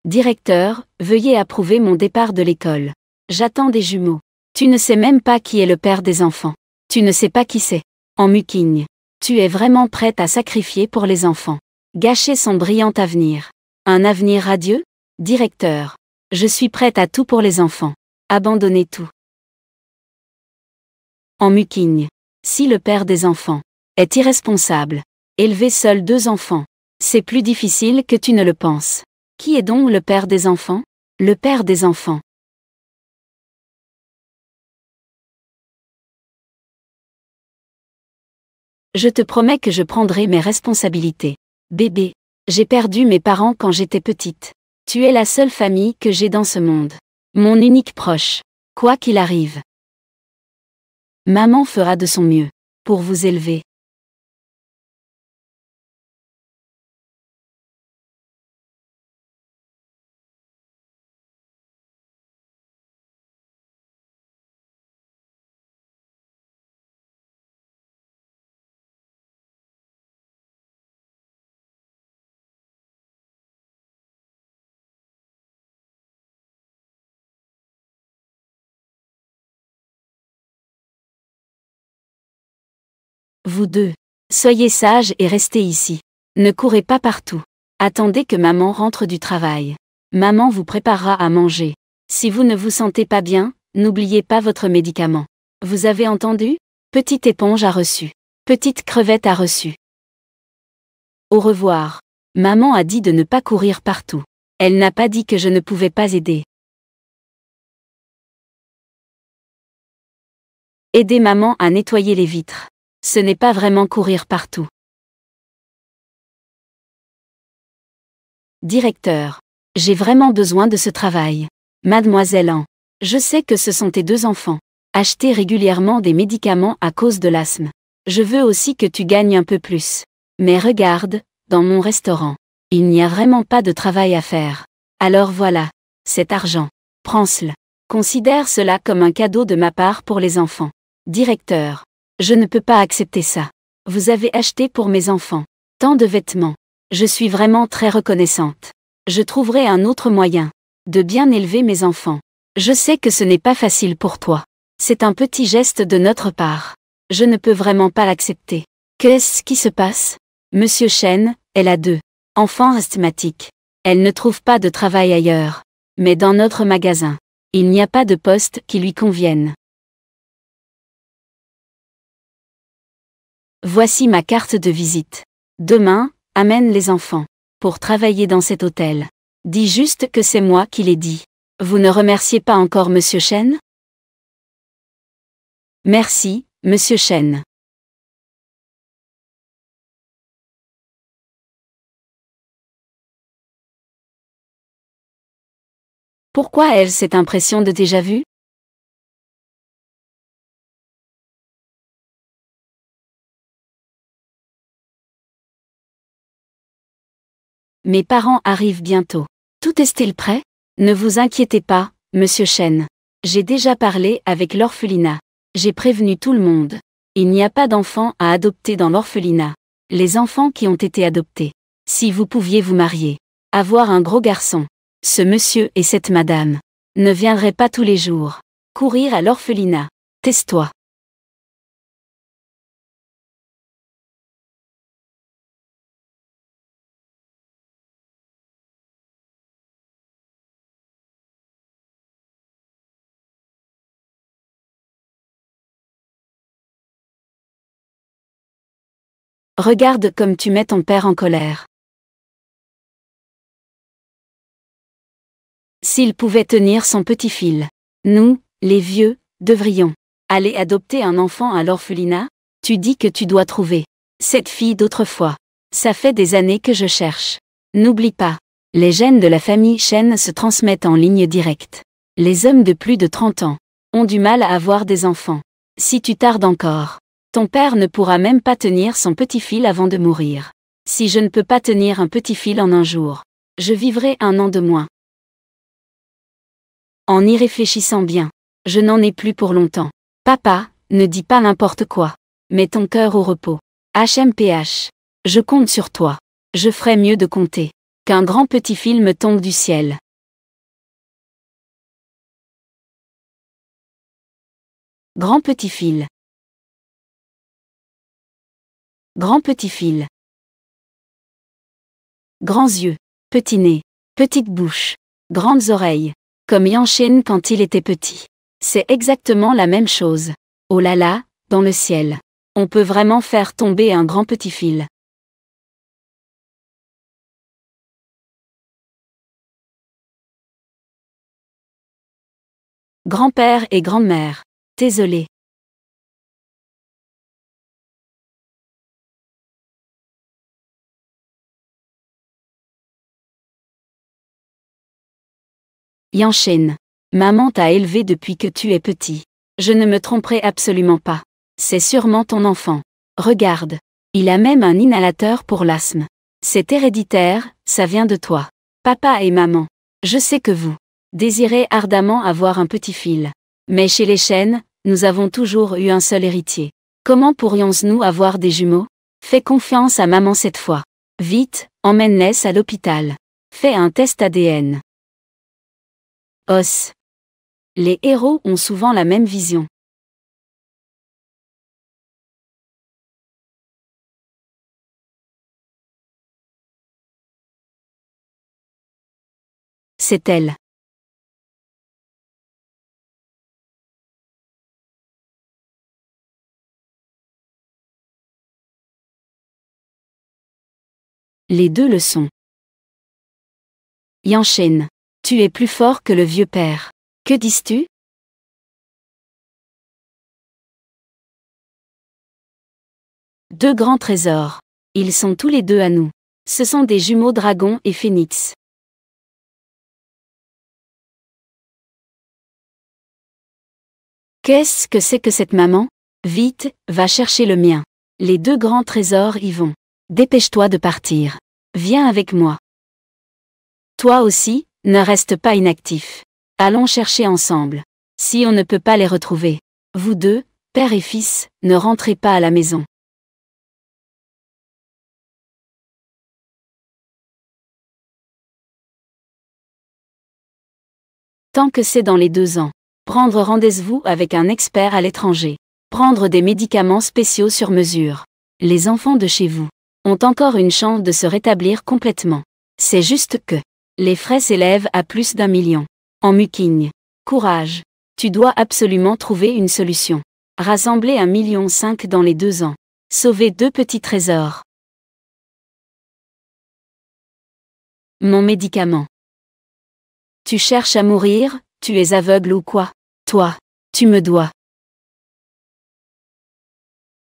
Directeur, veuillez approuver mon départ de l'école. J'attends des jumeaux. Tu ne sais même pas qui est le père des enfants. Tu ne sais pas qui c'est. En muquigne. Tu es vraiment prête à sacrifier pour les enfants. Gâcher son brillant avenir. Un avenir radieux? Directeur. Je suis prête à tout pour les enfants. Abandonnez tout. En muquigne. Si le père des enfants est irresponsable, élever seul 2 enfants, c'est plus difficile que tu ne le penses. Qui est donc le père des enfants? Le père des enfants. Je te promets que je prendrai mes responsabilités. Bébé, j'ai perdu mes parents quand j'étais petite. Tu es la seule famille que j'ai dans ce monde. Mon unique proche. Quoi qu'il arrive. Maman fera de son mieux pour vous élever. Vous deux. Soyez sages et restez ici. Ne courez pas partout. Attendez que maman rentre du travail. Maman vous préparera à manger. Si vous ne vous sentez pas bien, n'oubliez pas votre médicament. Vous avez entendu? Petite éponge a reçu. Petite crevette a reçu. Au revoir. Maman a dit de ne pas courir partout. Elle n'a pas dit que je ne pouvais pas aider. Aidez maman à nettoyer les vitres. Ce n'est pas vraiment courir partout. Directeur. J'ai vraiment besoin de ce travail. Mademoiselle Anne. Je sais que ce sont tes 2 enfants. Achetez régulièrement des médicaments à cause de l'asthme. Je veux aussi que tu gagnes un peu plus. Mais regarde, dans mon restaurant, il n'y a vraiment pas de travail à faire. Alors voilà. Cet argent. Prends-le. Considère cela comme un cadeau de ma part pour les enfants. Directeur. Je ne peux pas accepter ça. Vous avez acheté pour mes enfants tant de vêtements. Je suis vraiment très reconnaissante. Je trouverai un autre moyen de bien élever mes enfants. Je sais que ce n'est pas facile pour toi. C'est un petit geste de notre part. Je ne peux vraiment pas l'accepter. Qu'est-ce qui se passe? Monsieur Chen, elle a 2 enfants asthmatiques. Elle ne trouve pas de travail ailleurs. Mais dans notre magasin, il n'y a pas de poste qui lui convienne. Voici ma carte de visite. Demain, amène les enfants pour travailler dans cet hôtel. Dis juste que c'est moi qui l'ai dit. Vous ne remerciez pas encore Monsieur Chen? Merci, Monsieur Chen. Pourquoi ai-je cette impression de déjà-vu? Mes parents arrivent bientôt. Tout est-il prêt? Ne vous inquiétez pas, Monsieur Chen. J'ai déjà parlé avec l'orphelinat. J'ai prévenu tout le monde. Il n'y a pas d'enfants à adopter dans l'orphelinat. Les enfants qui ont été adoptés. Si vous pouviez vous marier, avoir un gros garçon, ce monsieur et cette madame ne viendraient pas tous les jours courir à l'orphelinat. Tais-toi. Regarde comme tu mets ton père en colère. S'il pouvait tenir son petit fil. Nous, les vieux, devrions aller adopter un enfant à l'orphelinat? Tu dis que tu dois trouver cette fille d'autrefois. Ça fait des années que je cherche. N'oublie pas, les gènes de la famille Chen se transmettent en ligne directe. Les hommes de plus de 30 ans ont du mal à avoir des enfants. Si tu tardes encore, ton père ne pourra même pas tenir son petit fil avant de mourir. Si je ne peux pas tenir un petit fil en un jour, je vivrai 1 an de moins. En y réfléchissant bien, je n'en ai plus pour longtemps. Papa, ne dis pas n'importe quoi. Mets ton cœur au repos. HMPH. Je compte sur toi. Je ferai mieux de compter. Qu'un grand petit fil me tombe du ciel. Grand petit fil. Grand petit fil. Grands yeux, petit nez, petite bouche, grandes oreilles, comme Yanchen quand il était petit. C'est exactement la même chose. Oh là là, dans le ciel. On peut vraiment faire tomber un grand petit fil. Grand-père et grand-mère. Désolé. Yanchen. Maman t'a élevé depuis que tu es petit. Je ne me tromperai absolument pas. C'est sûrement ton enfant. Regarde. Il a même un inhalateur pour l'asthme. C'est héréditaire, ça vient de toi. Papa et maman. Je sais que vous désirez ardemment avoir un petit fil. Mais chez les Chen, nous avons toujours eu un seul héritier. Comment pourrions-nous avoir des jumeaux? Fais confiance à maman cette fois. Vite, emmène Ness à l'hôpital. Fais un test ADN. Os. Les héros ont souvent la même vision. C'est elle. Les deux le sont. Yanchen. Tu es plus fort que le vieux père. Que dis-tu? Deux grands trésors. Ils sont tous les deux à nous. Ce sont des jumeaux dragon et phénix. Qu'est-ce que c'est que cette maman? Vite, va chercher le mien. Les deux grands trésors y vont. Dépêche-toi de partir. Viens avec moi. Toi aussi, ne reste pas inactif. Allons chercher ensemble. Si on ne peut pas les retrouver. Vous deux, père et fils, ne rentrez pas à la maison. Tant que c'est dans les 2 ans. Prendre rendez-vous avec un expert à l'étranger. Prendre des médicaments spéciaux sur mesure. Les enfants de chez vous ont encore une chance de se rétablir complètement. C'est juste que les frais s'élèvent à plus d'1 million. En muquigne. Courage. Tu dois absolument trouver une solution. Rassembler 1,5 million dans les 2 ans. Sauver 2 petits trésors. Mon médicament. Tu cherches à mourir, tu es aveugle ou quoi? Toi, tu me dois.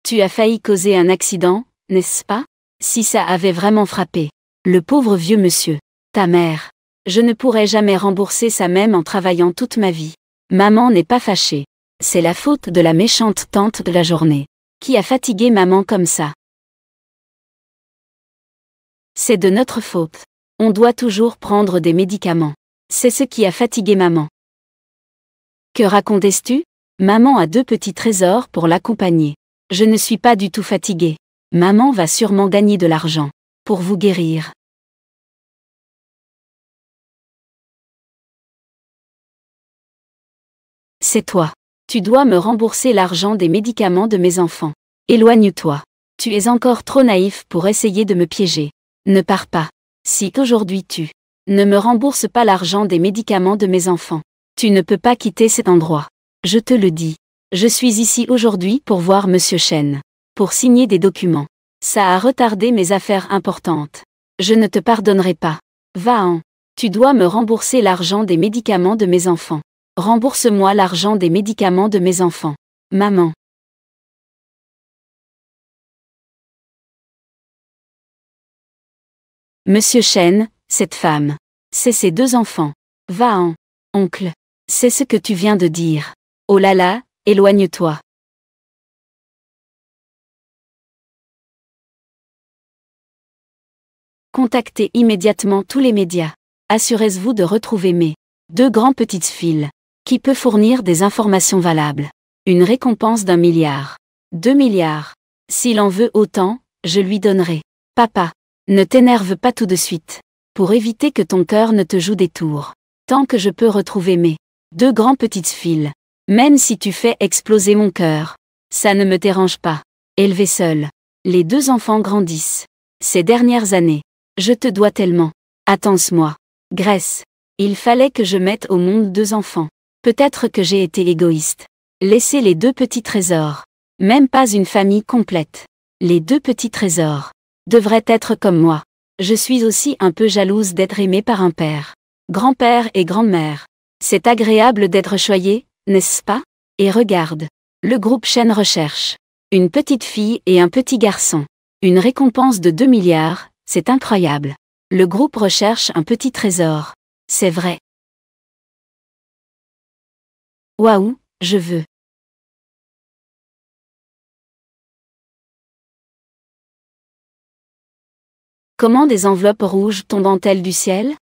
Tu as failli causer un accident, n'est-ce pas? Si ça avait vraiment frappé le pauvre vieux monsieur, ta mère, je ne pourrais jamais rembourser ça même en travaillant toute ma vie. Maman n'est pas fâchée. C'est la faute de la méchante tante de la journée, qui a fatigué maman comme ça. C'est de notre faute. On doit toujours prendre des médicaments. C'est ce qui a fatigué maman. Que racontes-tu? Maman a 2 petits trésors pour l'accompagner. Je ne suis pas du tout fatiguée. Maman va sûrement gagner de l'argent. Pour vous guérir. C'est toi. Tu dois me rembourser l'argent des médicaments de mes enfants. Éloigne-toi. Tu es encore trop naïf pour essayer de me piéger. Ne pars pas. Si aujourd'hui tu ne me rembourses pas l'argent des médicaments de mes enfants, tu ne peux pas quitter cet endroit. Je te le dis. Je suis ici aujourd'hui pour voir Monsieur Chen. Pour signer des documents. Ça a retardé mes affaires importantes. Je ne te pardonnerai pas. Va-en. Tu dois me rembourser l'argent des médicaments de mes enfants. Rembourse-moi l'argent des médicaments de mes enfants. Maman. Monsieur Chen, cette femme. C'est ses 2 enfants. Va-en. Oncle. C'est ce que tu viens de dire. Oh là là, éloigne-toi. Contactez immédiatement tous les médias. Assurez-vous de retrouver mes 2 grands petites filles, qui peut fournir des informations valables. Une récompense d'1 milliard. 2 milliards. S'il en veut autant, je lui donnerai. Papa, ne t'énerve pas tout de suite. pour éviter que ton cœur ne te joue des tours. Tant que je peux retrouver mes 2 grands petites filles. Même si tu fais exploser mon cœur. Ça ne me dérange pas. Élevé seul. Les 2 enfants grandissent. Ces dernières années. Je te dois tellement. Attends-moi. Grèce. Il fallait que je mette au monde 2 enfants. Peut-être que j'ai été égoïste. Laisser les 2 petits trésors. Même pas une famille complète. Les 2 petits trésors. Devraient être comme moi. Je suis aussi un peu jalouse d'être aimée par un père. Grand-père et grand-mère. C'est agréable d'être choyé, n'est-ce pas? Et regarde. Le groupe Chaîne recherche. Une petite fille et un petit garçon. Une récompense de 2 milliards, c'est incroyable. Le groupe recherche un petit trésor. C'est vrai. Waouh, je veux. Comment des enveloppes rouges tombent-elles du ciel?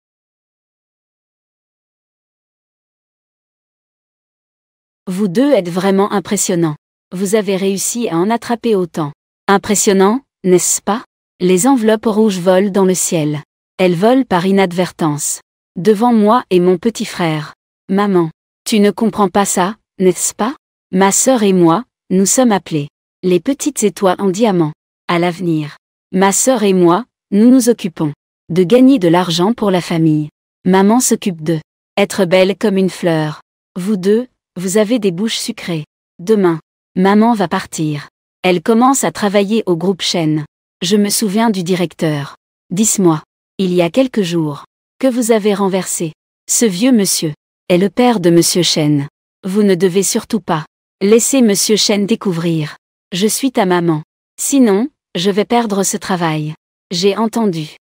Vous 2 êtes vraiment impressionnants. Vous avez réussi à en attraper autant. Impressionnant, n'est-ce pas? Les enveloppes rouges volent dans le ciel. Elles volent par inadvertance. Devant moi et mon petit frère. Maman, tu ne comprends pas ça, n'est-ce pas? Ma sœur et moi, nous sommes appelés. Les petites étoiles en diamant. À l'avenir. Ma sœur et moi, nous nous occupons de gagner de l'argent pour la famille. Maman s'occupe de être belle comme une fleur. Vous 2, vous avez des bouches sucrées. Demain, maman va partir. Elle commence à travailler au groupe Chaîne. Je me souviens du directeur. Dis-moi, il y a quelques jours, que vous avez renversé. Ce vieux monsieur est le père de monsieur Chaîne. Vous ne devez surtout pas laisser monsieur Chaîne découvrir. Je suis ta maman. Sinon, je vais perdre ce travail. J'ai entendu.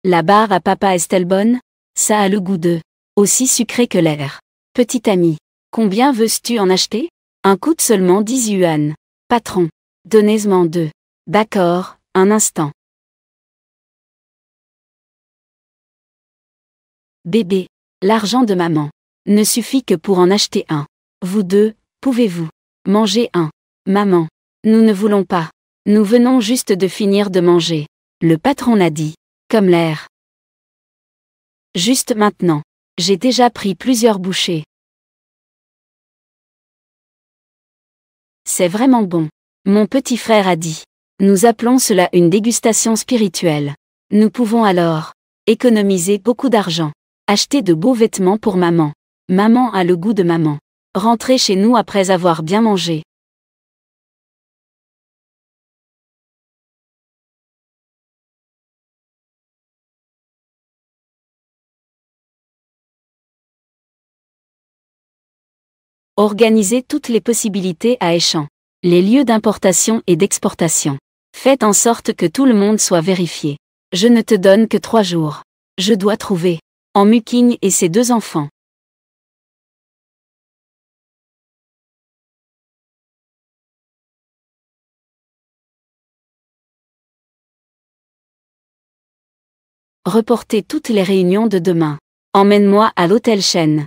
La barre à papa est-elle bonne? Ça a le goût de aussi sucré que l'air. Petit ami, combien veux-tu en acheter? Un coûte seulement 10 yuan. Patron, donnez-en 2. D'accord, un instant. Bébé, l'argent de maman ne suffit que pour en acheter un. Vous 2, pouvez-vous manger un? Maman, nous ne voulons pas. Nous venons juste de finir de manger. Le patron a dit, comme l'air. Juste maintenant. J'ai déjà pris plusieurs bouchées. C'est vraiment bon. Mon petit frère a dit. Nous appelons cela une dégustation spirituelle. Nous pouvons alors économiser beaucoup d'argent. Acheter de beaux vêtements pour maman. Maman a le goût de maman. Rentrer chez nous après avoir bien mangé. Organisez toutes les possibilités à Échamps. Les lieux d'importation et d'exportation. Faites en sorte que tout le monde soit vérifié. Je ne te donne que 3 jours. Je dois trouver en Muking et ses 2 enfants. Reportez toutes les réunions de demain. Emmène-moi à l'hôtel Chaîne.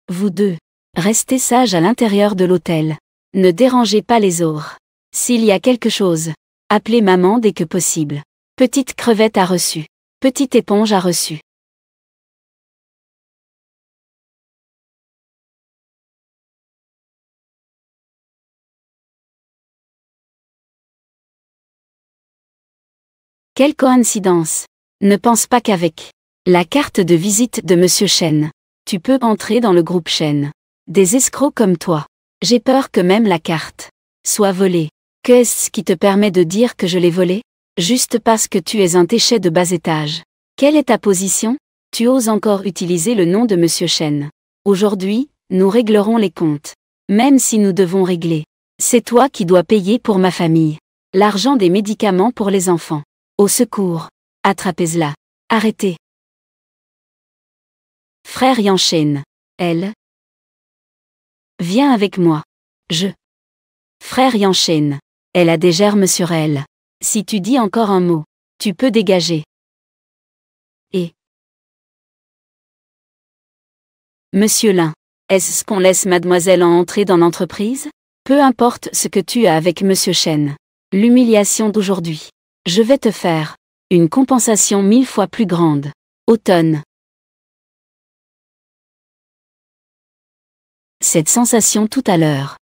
Vous 2. Restez sages à l'intérieur de l'hôtel. Ne dérangez pas les autres. S'il y a quelque chose, appelez maman dès que possible. Petite crevette a reçu. Petite éponge a reçu. Quelle coïncidence. Ne pense pas qu'avec la carte de visite de Monsieur Chaîne, tu peux entrer dans le groupe Chaîne. Des escrocs comme toi. J'ai peur que même la carte soit volée. Qu'est-ce qui te permet de dire que je l'ai volée? Juste parce que tu es un téchet de bas étage. Quelle est ta position? Tu oses encore utiliser le nom de Monsieur Chaîne. Aujourd'hui, nous réglerons les comptes. Même si nous devons régler. C'est toi qui dois payer pour ma famille. L'argent des médicaments pour les enfants. Au secours. Attrapez-la. Arrêtez. Frère Yanchen. Elle. Viens avec moi. Je. Frère Yanchen. Elle a des germes sur elle. Si tu dis encore un mot, tu peux dégager. Et. Monsieur Lin. Est-ce qu'on laisse mademoiselle en entrer dans l'entreprise? Peu importe ce que tu as avec Monsieur Chen. L'humiliation d'aujourd'hui. Je vais te faire une compensation 1000 fois plus grande. Automne. Cette sensation tout à l'heure.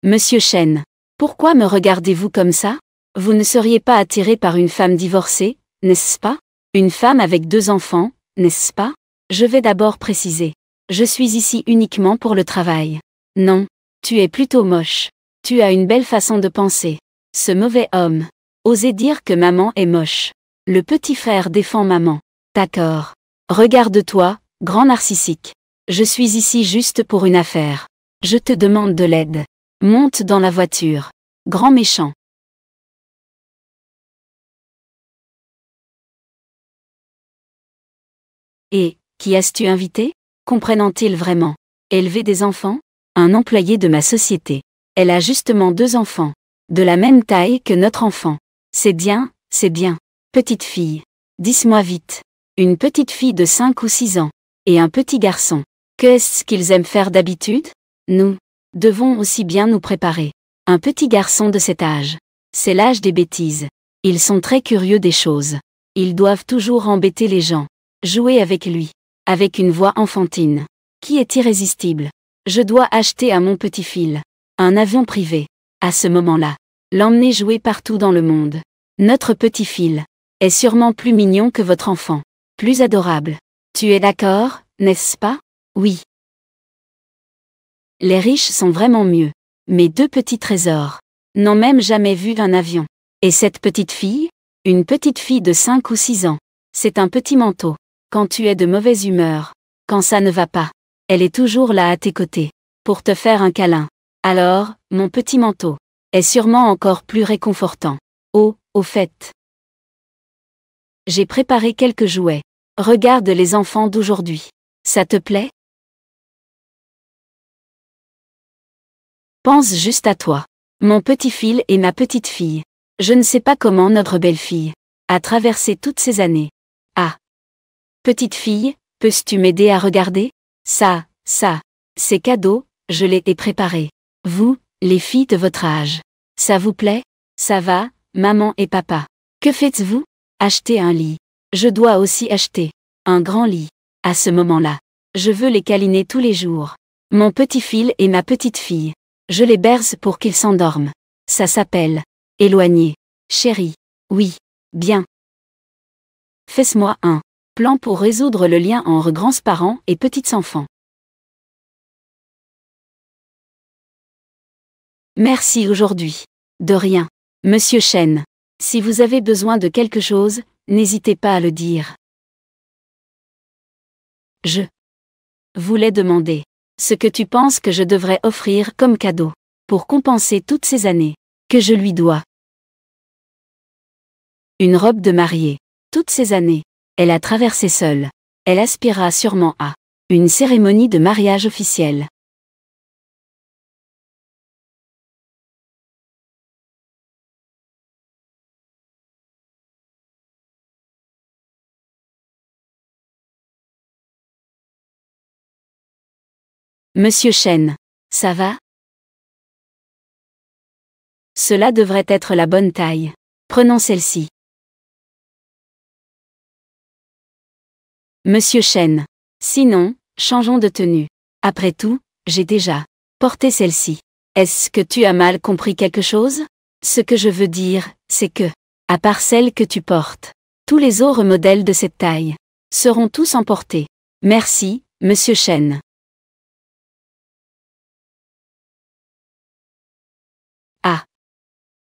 Monsieur Chen, pourquoi me regardez-vous comme ça? Vous ne seriez pas attiré par une femme divorcée, n'est-ce pas? Une femme avec 2 enfants, n'est-ce pas? Je vais d'abord préciser. Je suis ici uniquement pour le travail. Non, tu es plutôt moche. Tu as une belle façon de penser. Ce mauvais homme. Osez dire que maman est moche. Le petit frère défend maman. D'accord. Regarde-toi, grand narcissique. Je suis ici juste pour une affaire. Je te demande de l'aide. Monte dans la voiture. Grand méchant. Et, qui as-tu invité? Comprennent-ils vraiment? Élever des enfants? Un employé de ma société. Elle a justement 2 enfants. De la même taille que notre enfant. C'est bien, c'est bien. Petite fille. Dis-moi vite. Une petite fille de 5 ou 6 ans. Et un petit garçon. Qu'est-ce qu'ils aiment faire d'habitude? Nous devons aussi bien nous préparer. Un petit garçon de cet âge. C'est l'âge des bêtises. Ils sont très curieux des choses. Ils doivent toujours embêter les gens. Jouer avec lui. Avec une voix enfantine. Qui est irrésistible. Je dois acheter à mon petit fil un avion privé. À ce moment-là, l'emmener jouer partout dans le monde. Notre petit fil est sûrement plus mignon que votre enfant. Plus adorable. Tu es d'accord, n'est-ce pas? Oui. Les riches sont vraiment mieux. Mes 2 petits trésors n'ont même jamais vu un avion. Et cette petite fille? Une petite fille de 5 ou 6 ans. C'est un petit manteau. Quand tu es de mauvaise humeur, quand ça ne va pas, elle est toujours là à tes côtés, pour te faire un câlin. Alors, mon petit manteau est sûrement encore plus réconfortant. Oh, au fait. J'ai préparé quelques jouets. Regarde les enfants d'aujourd'hui. Ça te plaît? Pense juste à toi. Mon petit fil et ma petite fille. Je ne sais pas comment notre belle-fille a traversé toutes ces années. Ah. Petite fille, peux-tu m'aider à regarder? Ça, c'est cadeau, je l'ai préparé. Vous, les filles de votre âge. Ça vous plaît? Ça va, maman et papa. Que faites-vous? Acheter un lit. Je dois aussi acheter un grand lit. À ce moment-là, je veux les câliner tous les jours. Mon petit fil et ma petite fille. Je les berce pour qu'ils s'endorment. Ça s'appelle éloigner. Chérie. Oui. Bien. Fais-moi un plan pour résoudre le lien entre grands-parents et petits-enfants. Merci aujourd'hui. De rien. Monsieur Chen. Si vous avez besoin de quelque chose, n'hésitez pas à le dire. Je voulais demander ce que tu penses que je devrais offrir comme cadeau pour compenser toutes ces années que je lui dois. Une robe de mariée. Toutes ces années, elle a traversé seule. Elle aspirera sûrement à une cérémonie de mariage officielle. Monsieur Chen. Ça va? Cela devrait être la bonne taille. Prenons celle-ci. Monsieur Chen. Sinon, changeons de tenue. Après tout, j'ai déjà porté celle-ci. Est-ce que tu as mal compris quelque chose? Ce que je veux dire, c'est que, à part celle que tu portes, tous les autres modèles de cette taille seront tous emportés. Merci, Monsieur Chen. Ah.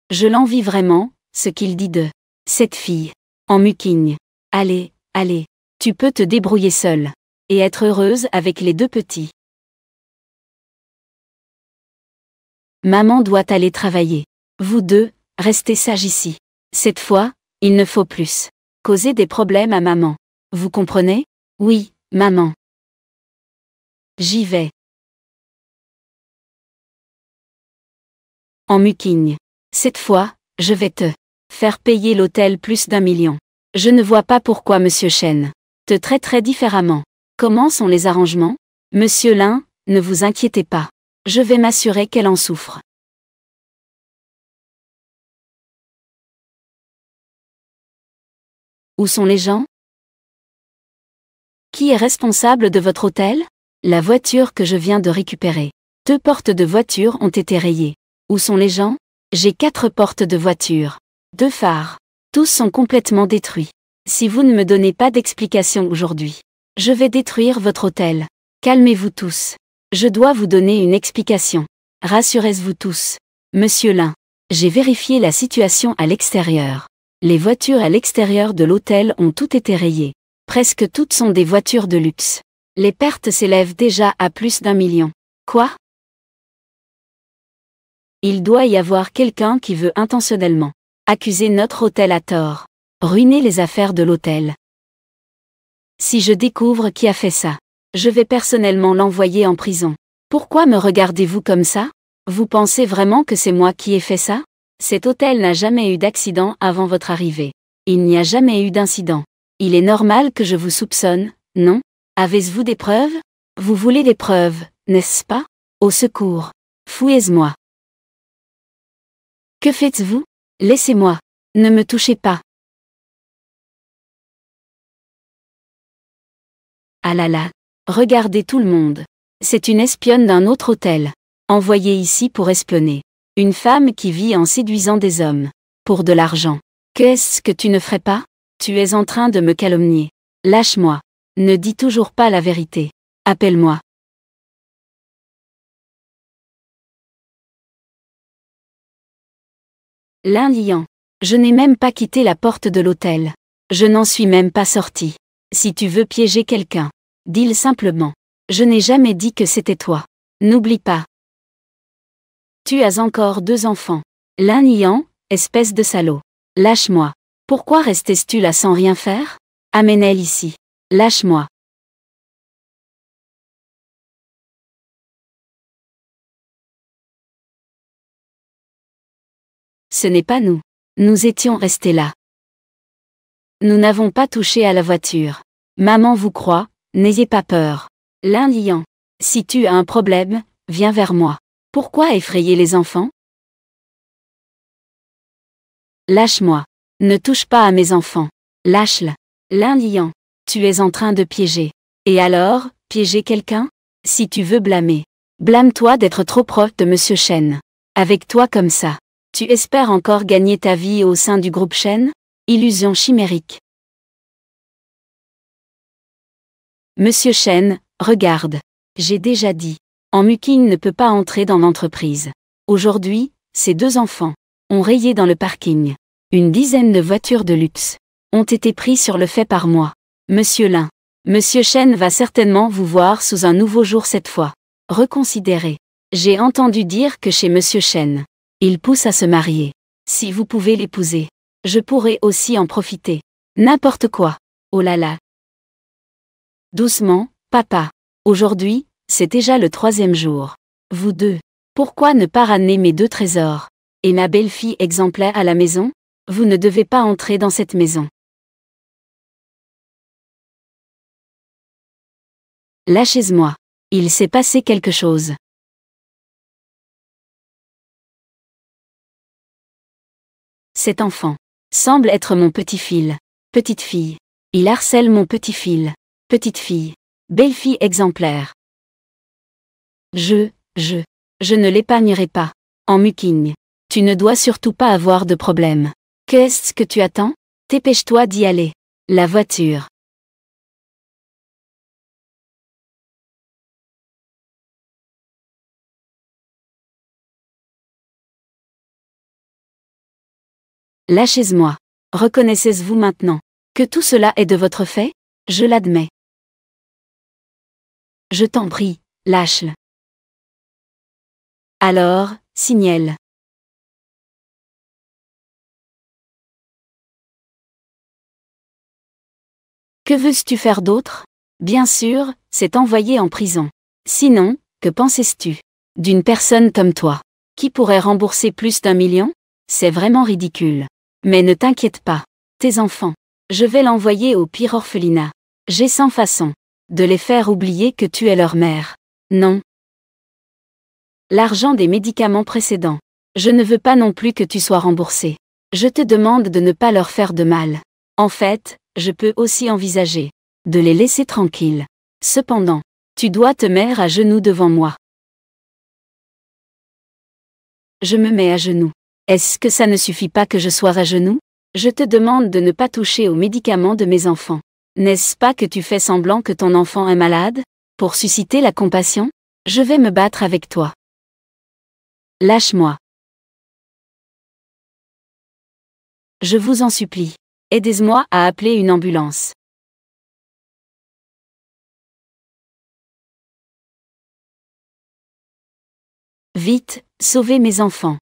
Je l'envie vraiment, ce qu'il dit de cette fille. En muquigne. Allez, tu peux te débrouiller seule. Et être heureuse avec les 2 petits. Maman doit aller travailler. Vous 2, restez sages ici. Cette fois, il ne faut plus causer des problèmes à maman. Vous comprenez? Oui, maman. J'y vais. En muquigne. Cette fois, je vais te faire payer l'hôtel plus d'1 million. Je ne vois pas pourquoi Monsieur Chen te traiterait différemment. Comment sont les arrangements? Monsieur Lin, ne vous inquiétez pas. Je vais m'assurer qu'elle en souffre. Où sont les gens? Qui est responsable de votre hôtel? La voiture que je viens de récupérer. 2 portes de voiture ont été rayées. Où sont les gens? J'ai 4 portes de voiture. 2 phares. Tous sont complètement détruits. Si vous ne me donnez pas d'explication aujourd'hui, je vais détruire votre hôtel. Calmez-vous tous. Je dois vous donner une explication. Rassurez-vous tous. Monsieur Lin, j'ai vérifié la situation à l'extérieur. Les voitures à l'extérieur de l'hôtel ont toutes été rayées. Presque toutes sont des voitures de luxe. Les pertes s'élèvent déjà à plus d'1 million. Quoi? Il doit y avoir quelqu'un qui veut intentionnellement accuser notre hôtel à tort, ruiner les affaires de l'hôtel. Si je découvre qui a fait ça, je vais personnellement l'envoyer en prison. Pourquoi me regardez-vous comme ça? Vous pensez vraiment que c'est moi qui ai fait ça? Cet hôtel n'a jamais eu d'accident avant votre arrivée. Il n'y a jamais eu d'incident. Il est normal que je vous soupçonne, non? Avez-vous des preuves? Vous voulez des preuves, n'est-ce pas? Au secours. Fouillez-moi. Que faites-vous? Laissez-moi. Ne me touchez pas. Ah là là. Regardez tout le monde. C'est une espionne d'un autre hôtel. Envoyée ici pour espionner. Une femme qui vit en séduisant des hommes. Pour de l'argent. Qu'est-ce que tu ne ferais pas? Tu es en train de me calomnier. Lâche-moi. Ne dis toujours pas la vérité. Appelle-moi. Lin Lian. Je n'ai même pas quitté la porte de l'hôtel. Je n'en suis même pas sorti. Si tu veux piéger quelqu'un, dis-le simplement. Je n'ai jamais dit que c'était toi. N'oublie pas. Tu as encore 2 enfants. Lin Lian, espèce de salaud. Lâche-moi. Pourquoi restais-tu là sans rien faire? Amène-elle ici. Lâche-moi. Ce n'est pas nous. Nous étions restés là. Nous n'avons pas touché à la voiture. Maman vous croit, n'ayez pas peur. Lin Lian. Si tu as un problème, viens vers moi. Pourquoi effrayer les enfants? Lâche-moi. Ne touche pas à mes enfants. Lâche-le. Lin Lian. Tu es en train de piéger. Et alors, piéger quelqu'un? Si tu veux blâmer. Blâme-toi d'être trop proche de Monsieur Chen. Avec toi comme ça. Tu espères encore gagner ta vie au sein du groupe Chen? Illusion chimérique. Monsieur Chen, regarde. J'ai déjà dit. En Muking ne peut pas entrer dans l'entreprise. Aujourd'hui, ces 2 enfants ont rayé dans le parking. Une dizaine de voitures de luxe ont été pris sur le fait par moi. Monsieur Lin. Monsieur Chen va certainement vous voir sous un nouveau jour cette fois. Reconsidérez. J'ai entendu dire que chez Monsieur Chen, il pousse à se marier. Si vous pouvez l'épouser, je pourrai aussi en profiter. N'importe quoi. Oh là là. Doucement, papa. Aujourd'hui, c'est déjà le 3e jour. Vous deux. Pourquoi ne pas ramener mes 2 trésors? Et ma belle-fille exemplaire à la maison? Vous ne devez pas entrer dans cette maison. Lâchez-moi. Il s'est passé quelque chose. Cet enfant semble être mon petit-fil. Petite fille. Il harcèle mon petit-fil. Petite fille. Belle-fille exemplaire. Je ne l'épargnerai pas. En Muking. Tu ne dois surtout pas avoir de problème. Qu'est-ce que tu attends? Dépêche-toi d'y aller. La voiture. Lâchez-moi. Reconnaissez-vous maintenant que tout cela est de votre fait? Je l'admets. Je t'en prie, lâche-le. Alors, signale. Que veux-tu faire d'autre? Bien sûr, c'est t'envoyer en prison. Sinon, que pensais-tu d'une personne comme toi, qui pourrait rembourser plus d'1 million? C'est vraiment ridicule. Mais ne t'inquiète pas. Tes enfants, je vais l'envoyer au pire orphelinat. J'ai 100 façons de les faire oublier que tu es leur mère. Non. L'argent des médicaments précédents. Je ne veux pas non plus que tu sois remboursé. Je te demande de ne pas leur faire de mal. En fait, je peux aussi envisager de les laisser tranquilles. Cependant, tu dois te mettre à genoux devant moi. Je me mets à genoux. Est-ce que ça ne suffit pas que je sois à genoux? Je te demande de ne pas toucher aux médicaments de mes enfants. N'est-ce pas que tu fais semblant que ton enfant est malade? Pour susciter la compassion? Je vais me battre avec toi. Lâche-moi. Je vous en supplie. Aidez-moi à appeler une ambulance. Vite, sauvez mes enfants.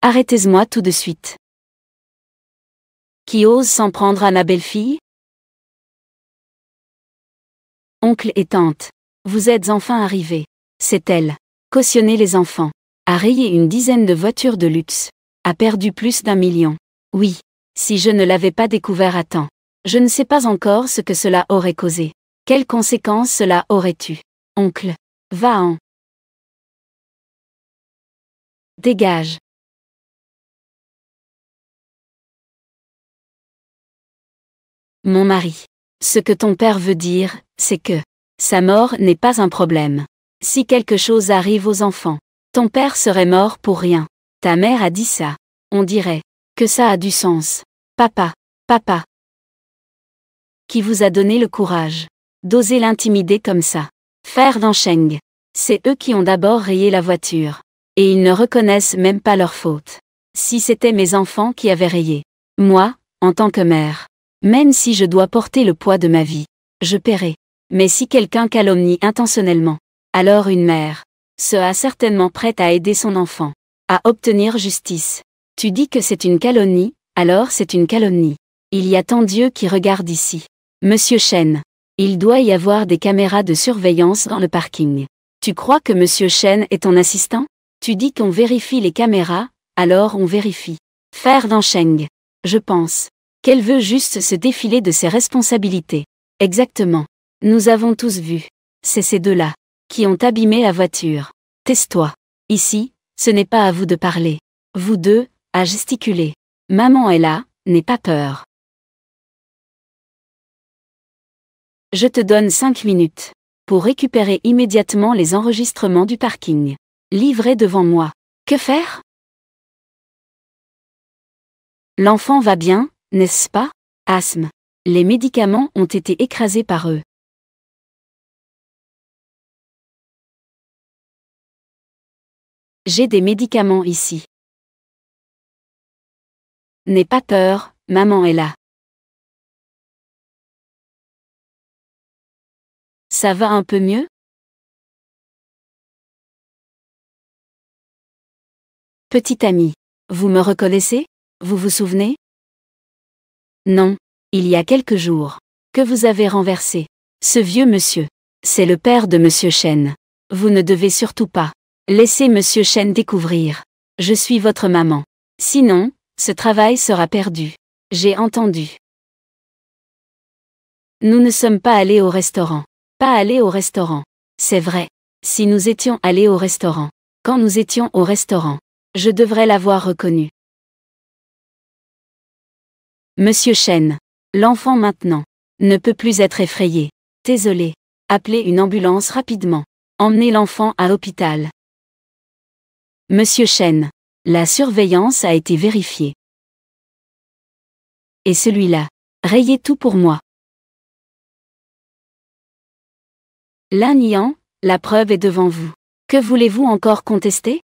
Arrêtez-moi tout de suite. Qui ose s'en prendre à ma belle-fille? Oncle et tante. Vous êtes enfin arrivés. C'est elle. Cautionnez les enfants. A rayé une dizaine de voitures de luxe. A perdu plus d'1 million. Oui. Si je ne l'avais pas découvert à temps. Je ne sais pas encore ce que cela aurait causé. Quelles conséquences cela aurait eu. Oncle. Va-en. Dégage. Mon mari. Ce que ton père veut dire, c'est que sa mort n'est pas un problème. Si quelque chose arrive aux enfants, ton père serait mort pour rien. Ta mère a dit ça. On dirait que ça a du sens. Papa, papa. Qui vous a donné le courage d'oser l'intimider comme ça? Frère d'Ansheng. C'est eux qui ont d'abord rayé la voiture. Et ils ne reconnaissent même pas leur faute. Si c'était mes enfants qui avaient rayé. Moi, en tant que mère. Même si je dois porter le poids de ma vie. Je paierai. Mais si quelqu'un calomnie intentionnellement. Alors une mère sera certainement prête à aider son enfant. À obtenir justice. Tu dis que c'est une calomnie, alors c'est une calomnie. Il y a tant d'yeux qui regardent ici. Monsieur Chen. Il doit y avoir des caméras de surveillance dans le parking. Tu crois que Monsieur Chen est ton assistant? Tu dis qu'on vérifie les caméras, alors on vérifie. Frère d'Ansheng. Je pense qu'elle veut juste se défiler de ses responsabilités. Exactement. Nous avons tous vu. C'est ces deux-là qui ont abîmé la voiture. Tais-toi. Ici, ce n'est pas à vous de parler. Vous deux, à gesticuler. Maman est là, n'aie pas peur. Je te donne 5 minutes pour récupérer immédiatement les enregistrements du parking. Livrés devant moi. Que faire? L'enfant va bien, n'est-ce pas? Asthme. Les médicaments ont été écrasés par eux. J'ai des médicaments ici. N'aie pas peur, maman est là. Ça va un peu mieux? Petit ami. Vous me reconnaissez? Vous vous souvenez? Non. Il y a quelques jours. Que vous avez renversé. Ce vieux monsieur. C'est le père de Monsieur Chen. Vous ne devez surtout pas laisser Monsieur Chen découvrir. Je suis votre maman. Sinon, ce travail sera perdu. J'ai entendu. Nous ne sommes pas allés au restaurant. Pas allés au restaurant. C'est vrai. Si nous étions allés au restaurant. Quand nous étions au restaurant. Je devrais l'avoir reconnu. Monsieur Chen. L'enfant maintenant ne peut plus être effrayé. Désolé. Appelez une ambulance rapidement. Emmenez l'enfant à l'hôpital. Monsieur Chen. La surveillance a été vérifiée. Et celui-là. Rayez tout pour moi. L'un niant, la preuve est devant vous. Que voulez-vous encore contester?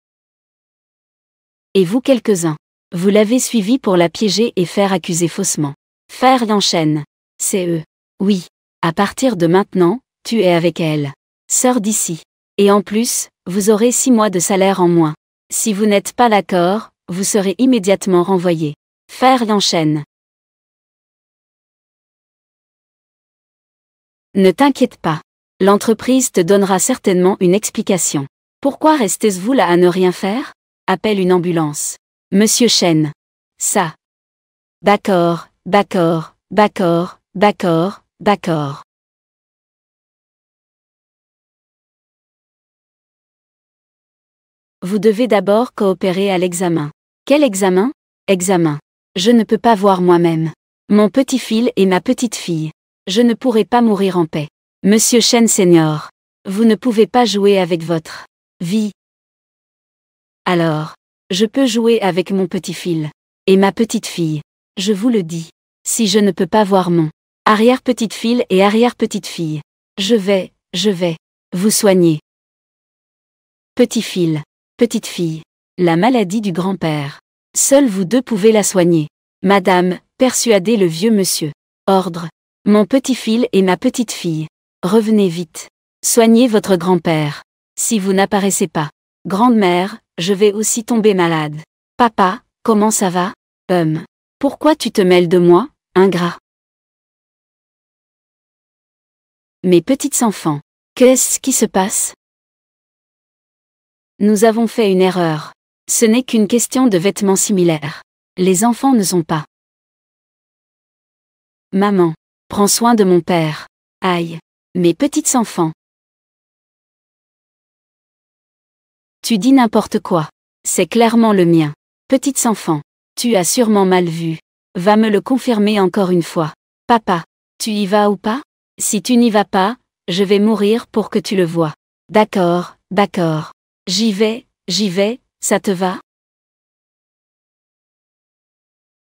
Et vous quelques-uns. Vous l'avez suivi pour la piéger et faire accuser faussement. Frère Yanchen. C'est eux. Oui. À partir de maintenant, tu es avec elle. Sors d'ici. Et en plus, vous aurez 6 mois de salaire en moins. Si vous n'êtes pas d'accord, vous serez immédiatement renvoyé. Frère Yanchen. Ne t'inquiète pas. L'entreprise te donnera certainement une explication. Pourquoi restez-vous là à ne rien faire? Appelle une ambulance. Monsieur Chen. Ça. D'accord, d'accord, d'accord, d'accord, d'accord. Vous devez d'abord coopérer à l'examen. Quel examen? Examen. Je ne peux pas voir moi-même. Mon petit fil et ma petite fille. Je ne pourrai pas mourir en paix. Monsieur Chen Senior. Vous ne pouvez pas jouer avec votre vie. Alors, je peux jouer avec mon petit fil. Et ma petite fille. Je vous le dis. Si je ne peux pas voir mon arrière-petite-fille et arrière-petite-fille, je vais vous soigner. Petit fil, petite fille. La maladie du grand-père. Seuls vous deux pouvez la soigner. Madame, persuadez le vieux monsieur. Ordre. Mon petit fil et ma petite fille. Revenez vite. Soignez votre grand-père. Si vous n'apparaissez pas. Grande-mère, je vais aussi tomber malade. Papa, comment ça va? Pourquoi tu te mêles de moi, ingrat? Mes petits enfants. Qu'est-ce qui se passe? Nous avons fait une erreur. Ce n'est qu'une question de vêtements similaires. Les enfants ne sont pas. Maman. Prends soin de mon père. Aïe. Mes petits enfants. Tu dis n'importe quoi. C'est clairement le mien. Petits enfants. Tu as sûrement mal vu. Va me le confirmer encore une fois. Papa. Tu y vas ou pas? Si tu n'y vas pas, je vais mourir pour que tu le vois. D'accord, d'accord. J'y vais, ça te va?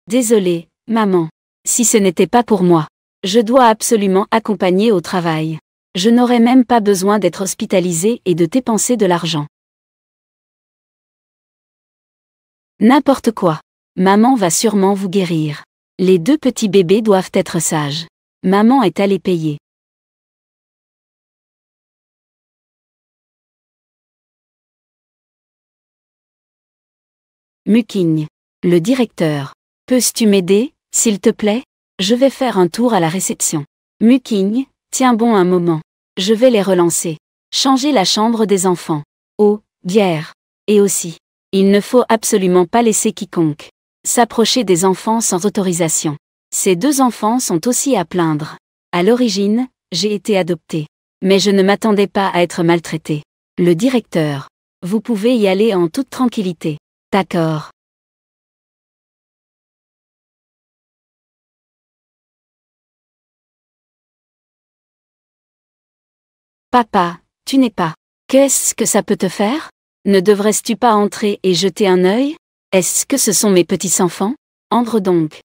Désolée, maman. Si ce n'était pas pour moi. Je dois absolument accompagner au travail. Je n'aurais même pas besoin d'être hospitalisée et de dépenser de l'argent. N'importe quoi. Maman va sûrement vous guérir. Les deux petits bébés doivent être sages. Maman est allée payer. Muking. Le directeur. Peux-tu m'aider, s'il te plaît? Je vais faire un tour à la réception. Muking, tiens bon un moment. Je vais les relancer. Changer la chambre des enfants. Oh, bière. Et aussi. Il ne faut absolument pas laisser quiconque s'approcher des enfants sans autorisation. Ces deux enfants sont aussi à plaindre. À l'origine, j'ai été adoptée. Mais je ne m'attendais pas à être maltraitée. Le directeur. Vous pouvez y aller en toute tranquillité. D'accord. Papa, tu n'es pas. Qu'est-ce que ça peut te faire? Ne devrais-tu pas entrer et jeter un œil? Est-ce que ce sont mes petits enfants? Entre donc.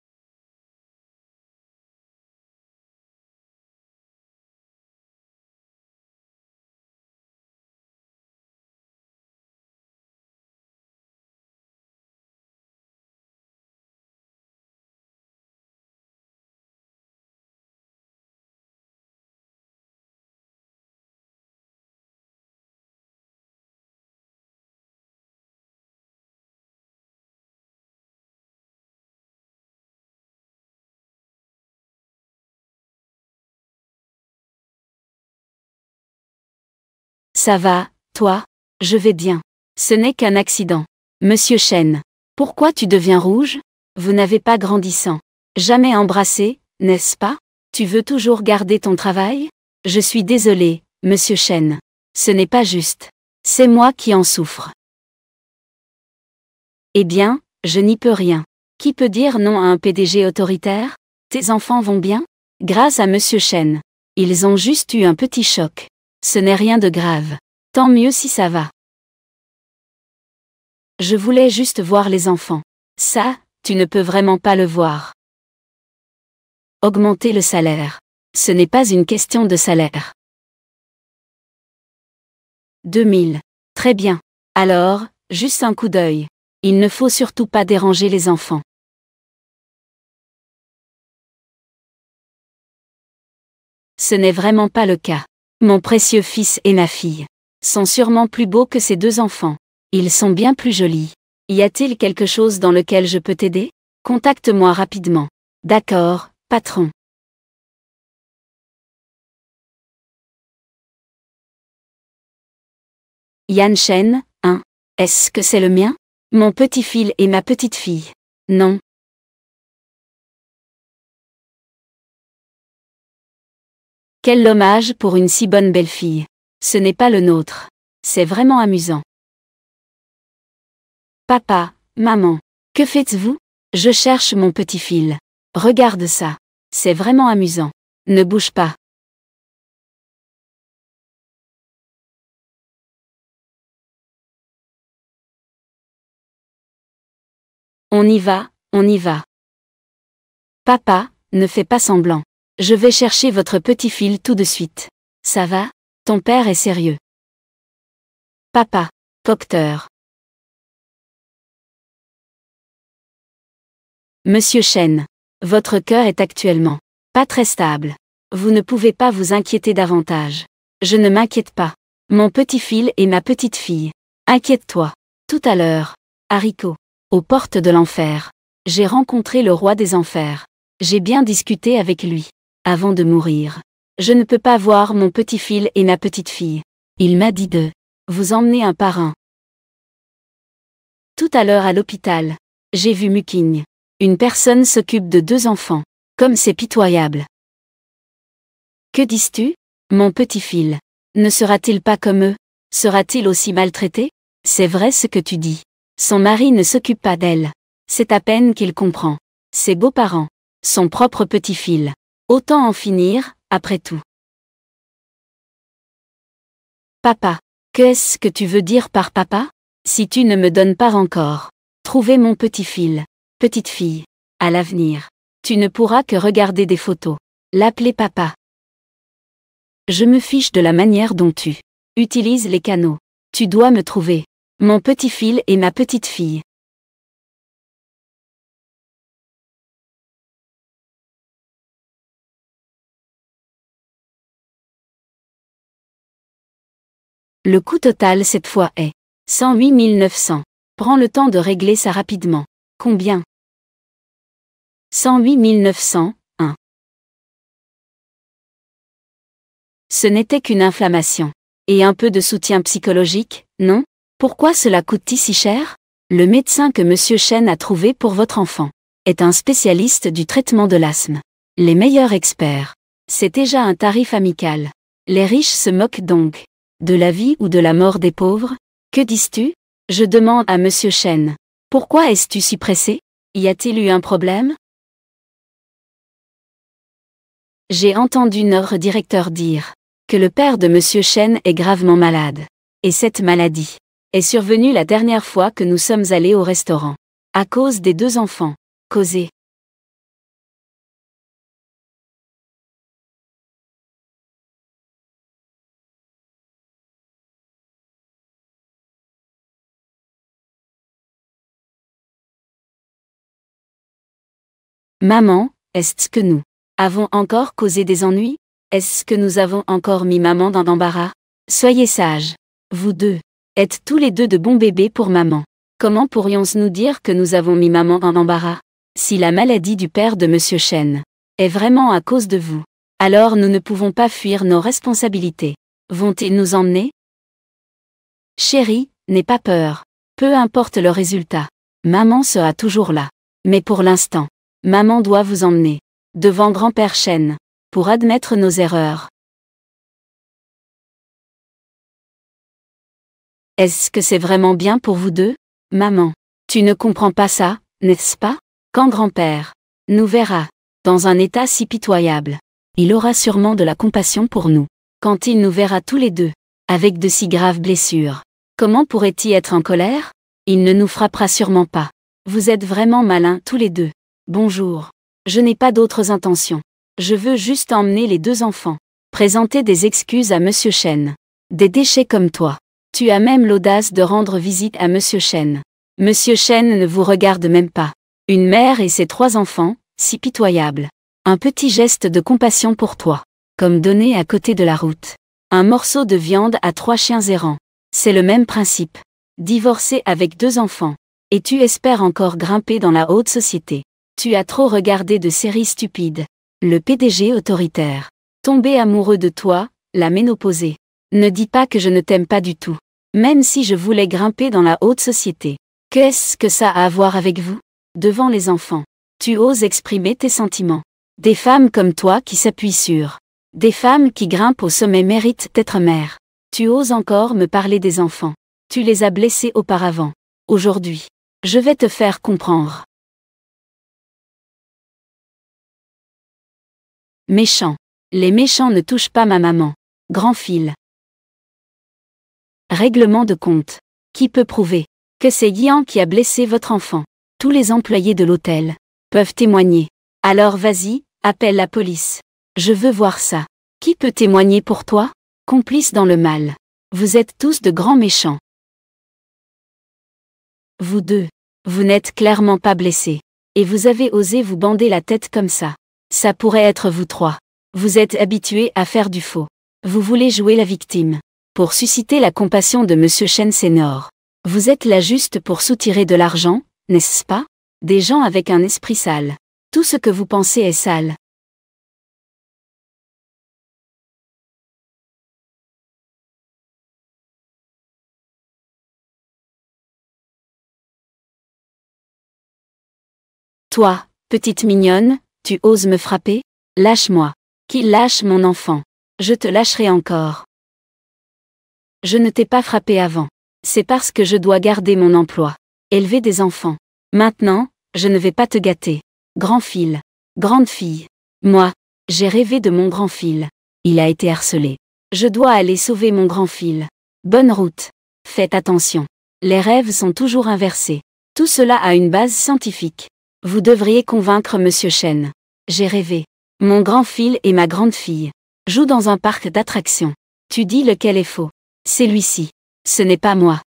Ça va, toi? Je vais bien. Ce n'est qu'un accident. Monsieur Chen. Pourquoi tu deviens rouge? Vous n'avez pas grandissant. Jamais embrassé, n'est-ce pas? Tu veux toujours garder ton travail? Je suis désolé, monsieur Chen. Ce n'est pas juste. C'est moi qui en souffre. Eh bien, je n'y peux rien. Qui peut dire non à un PDG autoritaire? Tes enfants vont bien? Grâce à monsieur Chen. Ils ont juste eu un petit choc. Ce n'est rien de grave. Tant mieux si ça va. Je voulais juste voir les enfants. Ça, tu ne peux vraiment pas le voir. Augmenter le salaire. Ce n'est pas une question de salaire. 2000. Très bien. Alors, juste un coup d'œil. Il ne faut surtout pas déranger les enfants. Ce n'est vraiment pas le cas. Mon précieux fils et ma fille sont sûrement plus beaux que ces deux enfants. Ils sont bien plus jolis. Y a-t-il quelque chose dans lequel je peux t'aider? Contacte-moi rapidement. D'accord, patron. Yan Shen, hein? Est-ce que c'est le mien? Mon petit fil et ma petite fille. Non. Quel dommage pour une si bonne belle-fille. Ce n'est pas le nôtre. C'est vraiment amusant. Papa, maman, que faites-vous? Je cherche mon petit fil. Regarde ça. C'est vraiment amusant. Ne bouge pas. On y va, on y va. Papa, ne fais pas semblant. Je vais chercher votre petit fil tout de suite. Ça va? Ton père est sérieux. Papa, docteur. Monsieur Chen, votre cœur est actuellement pas très stable. Vous ne pouvez pas vous inquiéter davantage. Je ne m'inquiète pas. Mon petit fil et ma petite fille. Inquiète-toi. Tout à l'heure, haricot, aux portes de l'enfer, j'ai rencontré le roi des enfers. J'ai bien discuté avec lui. Avant de mourir, je ne peux pas voir mon petit fil et ma petite fille. Il m'a dit de vous emmener un par un. Tout à l'heure à l'hôpital, j'ai vu Muking. Une personne s'occupe de 2 enfants. Comme c'est pitoyable. Que dis-tu? Mon petit fil. Ne sera-t-il pas comme eux? Sera-t-il aussi maltraité? C'est vrai ce que tu dis. Son mari ne s'occupe pas d'elle. C'est à peine qu'il comprend. Ses beaux-parents. Son propre petit fil. Autant en finir, après tout. Papa. Qu'est-ce que tu veux dire par papa? Si tu ne me donnes pas encore. Trouver mon petit fil. Petite fille. À l'avenir. Tu ne pourras que regarder des photos. L'appeler papa. Je me fiche de la manière dont tu utilises les canaux. Tu dois me trouver. Mon petit fil et ma petite fille. Le coût total cette fois est 108 900. Prends le temps de régler ça rapidement. Combien? 108 900, 1. Ce n'était qu'une inflammation. Et un peu de soutien psychologique, non? Pourquoi cela coûte-t-il si cher? Le médecin que Monsieur Chen a trouvé pour votre enfant est un spécialiste du traitement de l'asthme. Les meilleurs experts. C'est déjà un tarif amical. Les riches se moquent donc de la vie ou de la mort des pauvres? Que dis-tu? Je demande à Monsieur Chen. Pourquoi es-tu si pressé? Y a-t-il eu un problème? J'ai entendu notre directeur dire que le père de Monsieur Chen est gravement malade. Et cette maladie est survenue la dernière fois que nous sommes allés au restaurant. À cause des 2 enfants. Causés. Maman, est-ce que nous avons encore causé des ennuis? Est-ce que nous avons encore mis maman dans l'embarras? Soyez sages. Vous deux êtes tous les deux de bons bébés pour maman. Comment pourrions-nous dire que nous avons mis maman dans l'embarras? Si la maladie du père de Monsieur Chen est vraiment à cause de vous, alors nous ne pouvons pas fuir nos responsabilités. Vont-ils nous emmener? Chérie, n'aie pas peur. Peu importe le résultat. Maman sera toujours là. Mais pour l'instant, maman doit vous emmener devant grand-père Chen pour admettre nos erreurs. Est-ce que c'est vraiment bien pour vous deux? Maman, tu ne comprends pas ça, n'est-ce pas? Quand grand-père nous verra dans un état si pitoyable, il aura sûrement de la compassion pour nous. Quand il nous verra tous les deux avec de si graves blessures, comment pourrait-il être en colère? Il ne nous frappera sûrement pas. Vous êtes vraiment malins tous les deux. Bonjour. Je n'ai pas d'autres intentions. Je veux juste emmener les 2 enfants. Présenter des excuses à Monsieur Chen. Des déchets comme toi. Tu as même l'audace de rendre visite à Monsieur Chen. Monsieur Chen ne vous regarde même pas. Une mère et ses 3 enfants, si pitoyables. Un petit geste de compassion pour toi. Comme donner à côté de la route un morceau de viande à 3 chiens errants. C'est le même principe. Divorcé avec 2 enfants. Et tu espères encore grimper dans la haute société. Tu as trop regardé de séries stupides. Le PDG autoritaire. Tombé amoureux de toi, la ménopausée. Ne dis pas que je ne t'aime pas du tout. Même si je voulais grimper dans la haute société. Qu'est-ce que ça a à voir avec vous? Devant les enfants. Tu oses exprimer tes sentiments. Des femmes comme toi qui s'appuient sur. Des femmes qui grimpent au sommet méritent d'être mères. Tu oses encore me parler des enfants. Tu les as blessés auparavant. Aujourd'hui, Je vais te faire comprendre. Méchant. Les méchants ne touchent pas ma maman. Grand fil. Règlement de compte. Qui peut prouver que c'est Guian qui a blessé votre enfant? Tous les employés de l'hôtel peuvent témoigner. Alors vas-y, appelle la police. Je veux voir ça. Qui peut témoigner pour toi? Complice dans le mal. Vous êtes tous de grands méchants. Vous deux. Vous n'êtes clairement pas blessés. Et vous avez osé vous bander la tête comme ça. Ça pourrait être vous trois. Vous êtes habitués à faire du faux. Vous voulez jouer la victime. Pour susciter la compassion de Monsieur Chen Senior. Vous êtes là juste pour soutirer de l'argent, n'est-ce pas? Des gens avec un esprit sale. Tout ce que vous pensez est sale. Toi, petite mignonne, tu oses me frapper? Lâche-moi. Qui lâche mon enfant? Je te lâcherai encore. Je ne t'ai pas frappé avant. C'est parce que je dois garder mon emploi. Élever des enfants. Maintenant, je ne vais pas te gâter. Grand fil. Grande fille. Moi, j'ai rêvé de mon grand fil. Il a été harcelé. Je dois aller sauver mon grand fil. Bonne route. Faites attention. Les rêves sont toujours inversés. Tout cela a une base scientifique. Vous devriez convaincre Monsieur Chen. J'ai rêvé. Mon grand fil et ma grande fille jouent dans un parc d'attractions. Tu dis lequel est faux? C'est lui-ci. Ce n'est pas moi.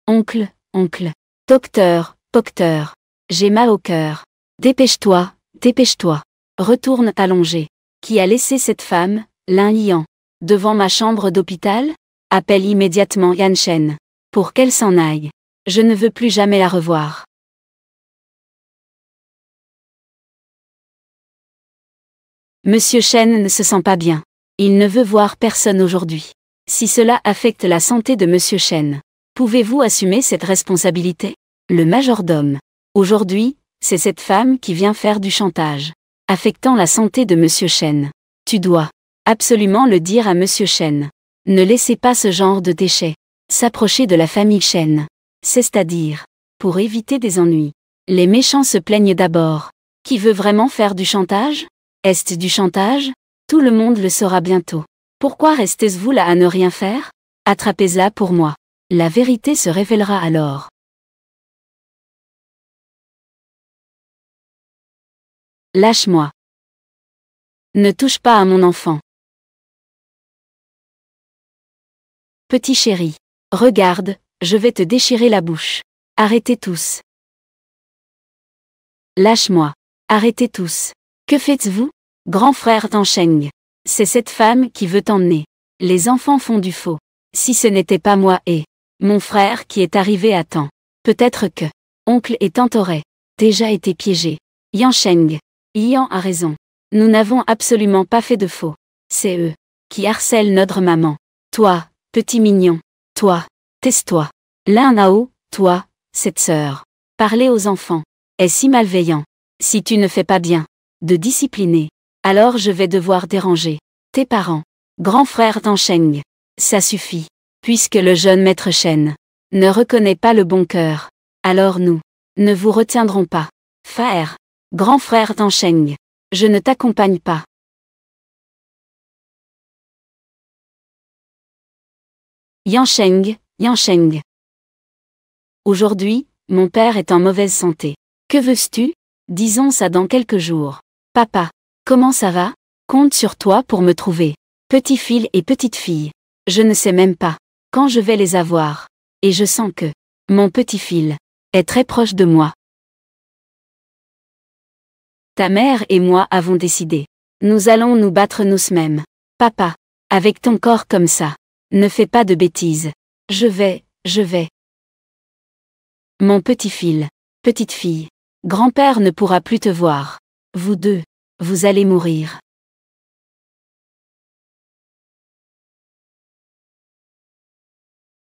Oncle, oncle. Docteur, docteur. J'ai mal au cœur. Dépêche-toi, dépêche-toi. Retourne t'allonger. Qui a laissé cette femme, Lin Yian, devant ma chambre d'hôpital? Appelle immédiatement Yan Shen. Pour qu'elle s'en aille. Je ne veux plus jamais la revoir. Monsieur Chen ne se sent pas bien. Il ne veut voir personne aujourd'hui. Si cela affecte la santé de Monsieur Chen, pouvez-vous assumer cette responsabilité? Le majordome. Aujourd'hui, c'est cette femme qui vient faire du chantage, affectant la santé de Monsieur Chen. Tu dois absolument le dire à Monsieur Chen. Ne laissez pas ce genre de déchets s'approcher de la famille Chen. C'est-à-dire, pour éviter des ennuis. Les méchants se plaignent d'abord. Qui veut vraiment faire du chantage? Est-ce du chantage? Tout le monde le saura bientôt. Pourquoi restez-vous là à ne rien faire? Attrapez-la pour moi. La vérité se révélera alors. Lâche-moi. Ne touche pas à mon enfant. Petit chéri. Regarde, je vais te déchirer la bouche. Arrêtez tous. Lâche-moi. Arrêtez tous. Que faites-vous? Grand frère Tansheng. C'est cette femme qui veut t'emmener. Les enfants font du faux. Si ce n'était pas moi et mon frère qui est arrivé à temps. Peut-être que oncle et tante auraient déjà été piégés. Yan Sheng. Yan a raison. Nous n'avons absolument pas fait de faux. C'est eux qui harcèlent notre maman. Toi, petit mignon. Toi, tais-toi. Lin Nao, toi, cette sœur. Parler aux enfants est si malveillant. Si tu ne fais pas bien de discipliner, alors je vais devoir déranger tes parents. Grand frère Tansheng. Ça suffit. Puisque le jeune maître Chen ne reconnaît pas le bon cœur, alors nous ne vous retiendrons pas. Frère. Grand frère Tansheng. Je ne t'accompagne pas. Yan Sheng, Yan Sheng. Aujourd'hui, mon père est en mauvaise santé. Que veux-tu? Disons ça dans quelques jours. Papa, comment ça va? Compte sur toi pour me trouver. Petit fil et petite fille. Je ne sais même pas quand je vais les avoir. Et je sens que mon petit fil est très proche de moi. Ta mère et moi avons décidé. Nous allons nous battre nous-mêmes. Papa, avec ton corps comme ça, ne fais pas de bêtises. Je vais. Mon petit fil, petite fille. Grand-père ne pourra plus te voir. Vous deux, vous allez mourir.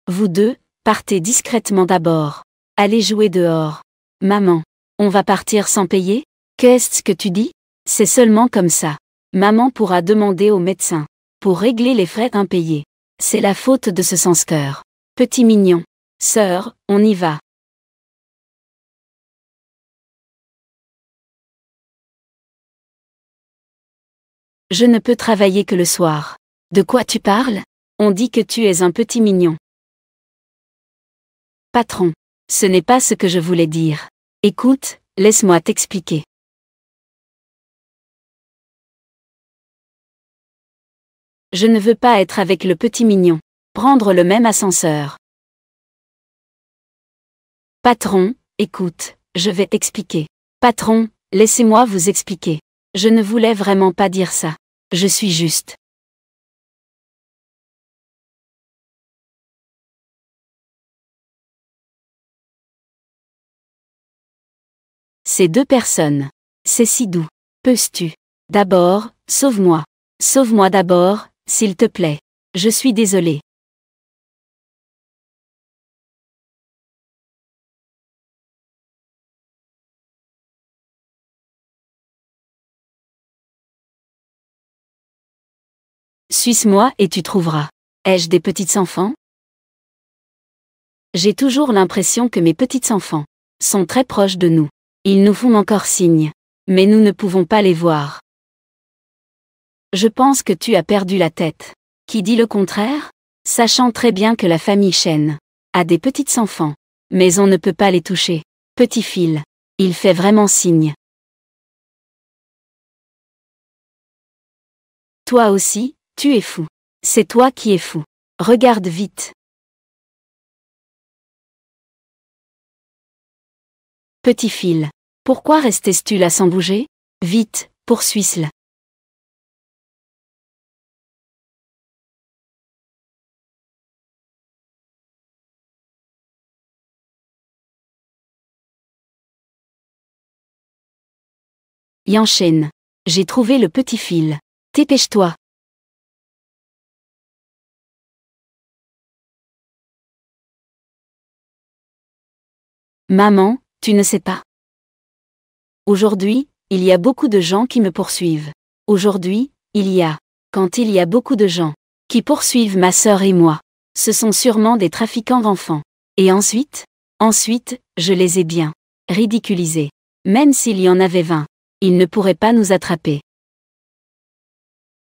Vous deux, partez discrètement d'abord. Allez jouer dehors. Maman, on va partir sans payer? Qu'est-ce que tu dis? C'est seulement comme ça. Maman pourra demander au médecin pour régler les frais impayés. C'est la faute de ce sans-cœur. Petit mignon. Sœur, on y va. Je ne peux travailler que le soir. De quoi tu parles? On dit que tu es un petit mignon. Patron. Ce n'est pas ce que je voulais dire. Écoute, laisse-moi t'expliquer. Je ne veux pas être avec le petit mignon. Prendre le même ascenseur. Patron, écoute, je vais t'expliquer. Patron, laissez-moi vous expliquer. Je ne voulais vraiment pas dire ça. Je suis juste. Ces deux personnes. C'est si doux. Peux-tu? D'abord, sauve-moi. Sauve-moi d'abord, s'il te plaît. Je suis désolé. Suis-moi et tu trouveras. Ai-je des petits enfants? J'ai toujours l'impression que mes petits enfants sont très proches de nous. Ils nous font encore signe. Mais nous ne pouvons pas les voir. Je pense que tu as perdu la tête. Qui dit le contraire? Sachant très bien que la famille Chen a des petits enfants. Mais on ne peut pas les toucher. Petit fil. Il fait vraiment signe. Toi aussi, tu es fou. C'est toi qui es fou. Regarde vite. Petit fil. Pourquoi restes-tu là sans bouger? Vite, poursuis-le. Yanchen. J'ai trouvé le petit fil. Dépêche-toi. Maman, tu ne sais pas. Aujourd'hui, il y a beaucoup de gens qui me poursuivent. Aujourd'hui, quand il y a beaucoup de gens qui poursuivent ma sœur et moi, ce sont sûrement des trafiquants d'enfants. Et ensuite, je les ai bien ridiculisés. Même s'il y en avait 20, ils ne pourraient pas nous attraper.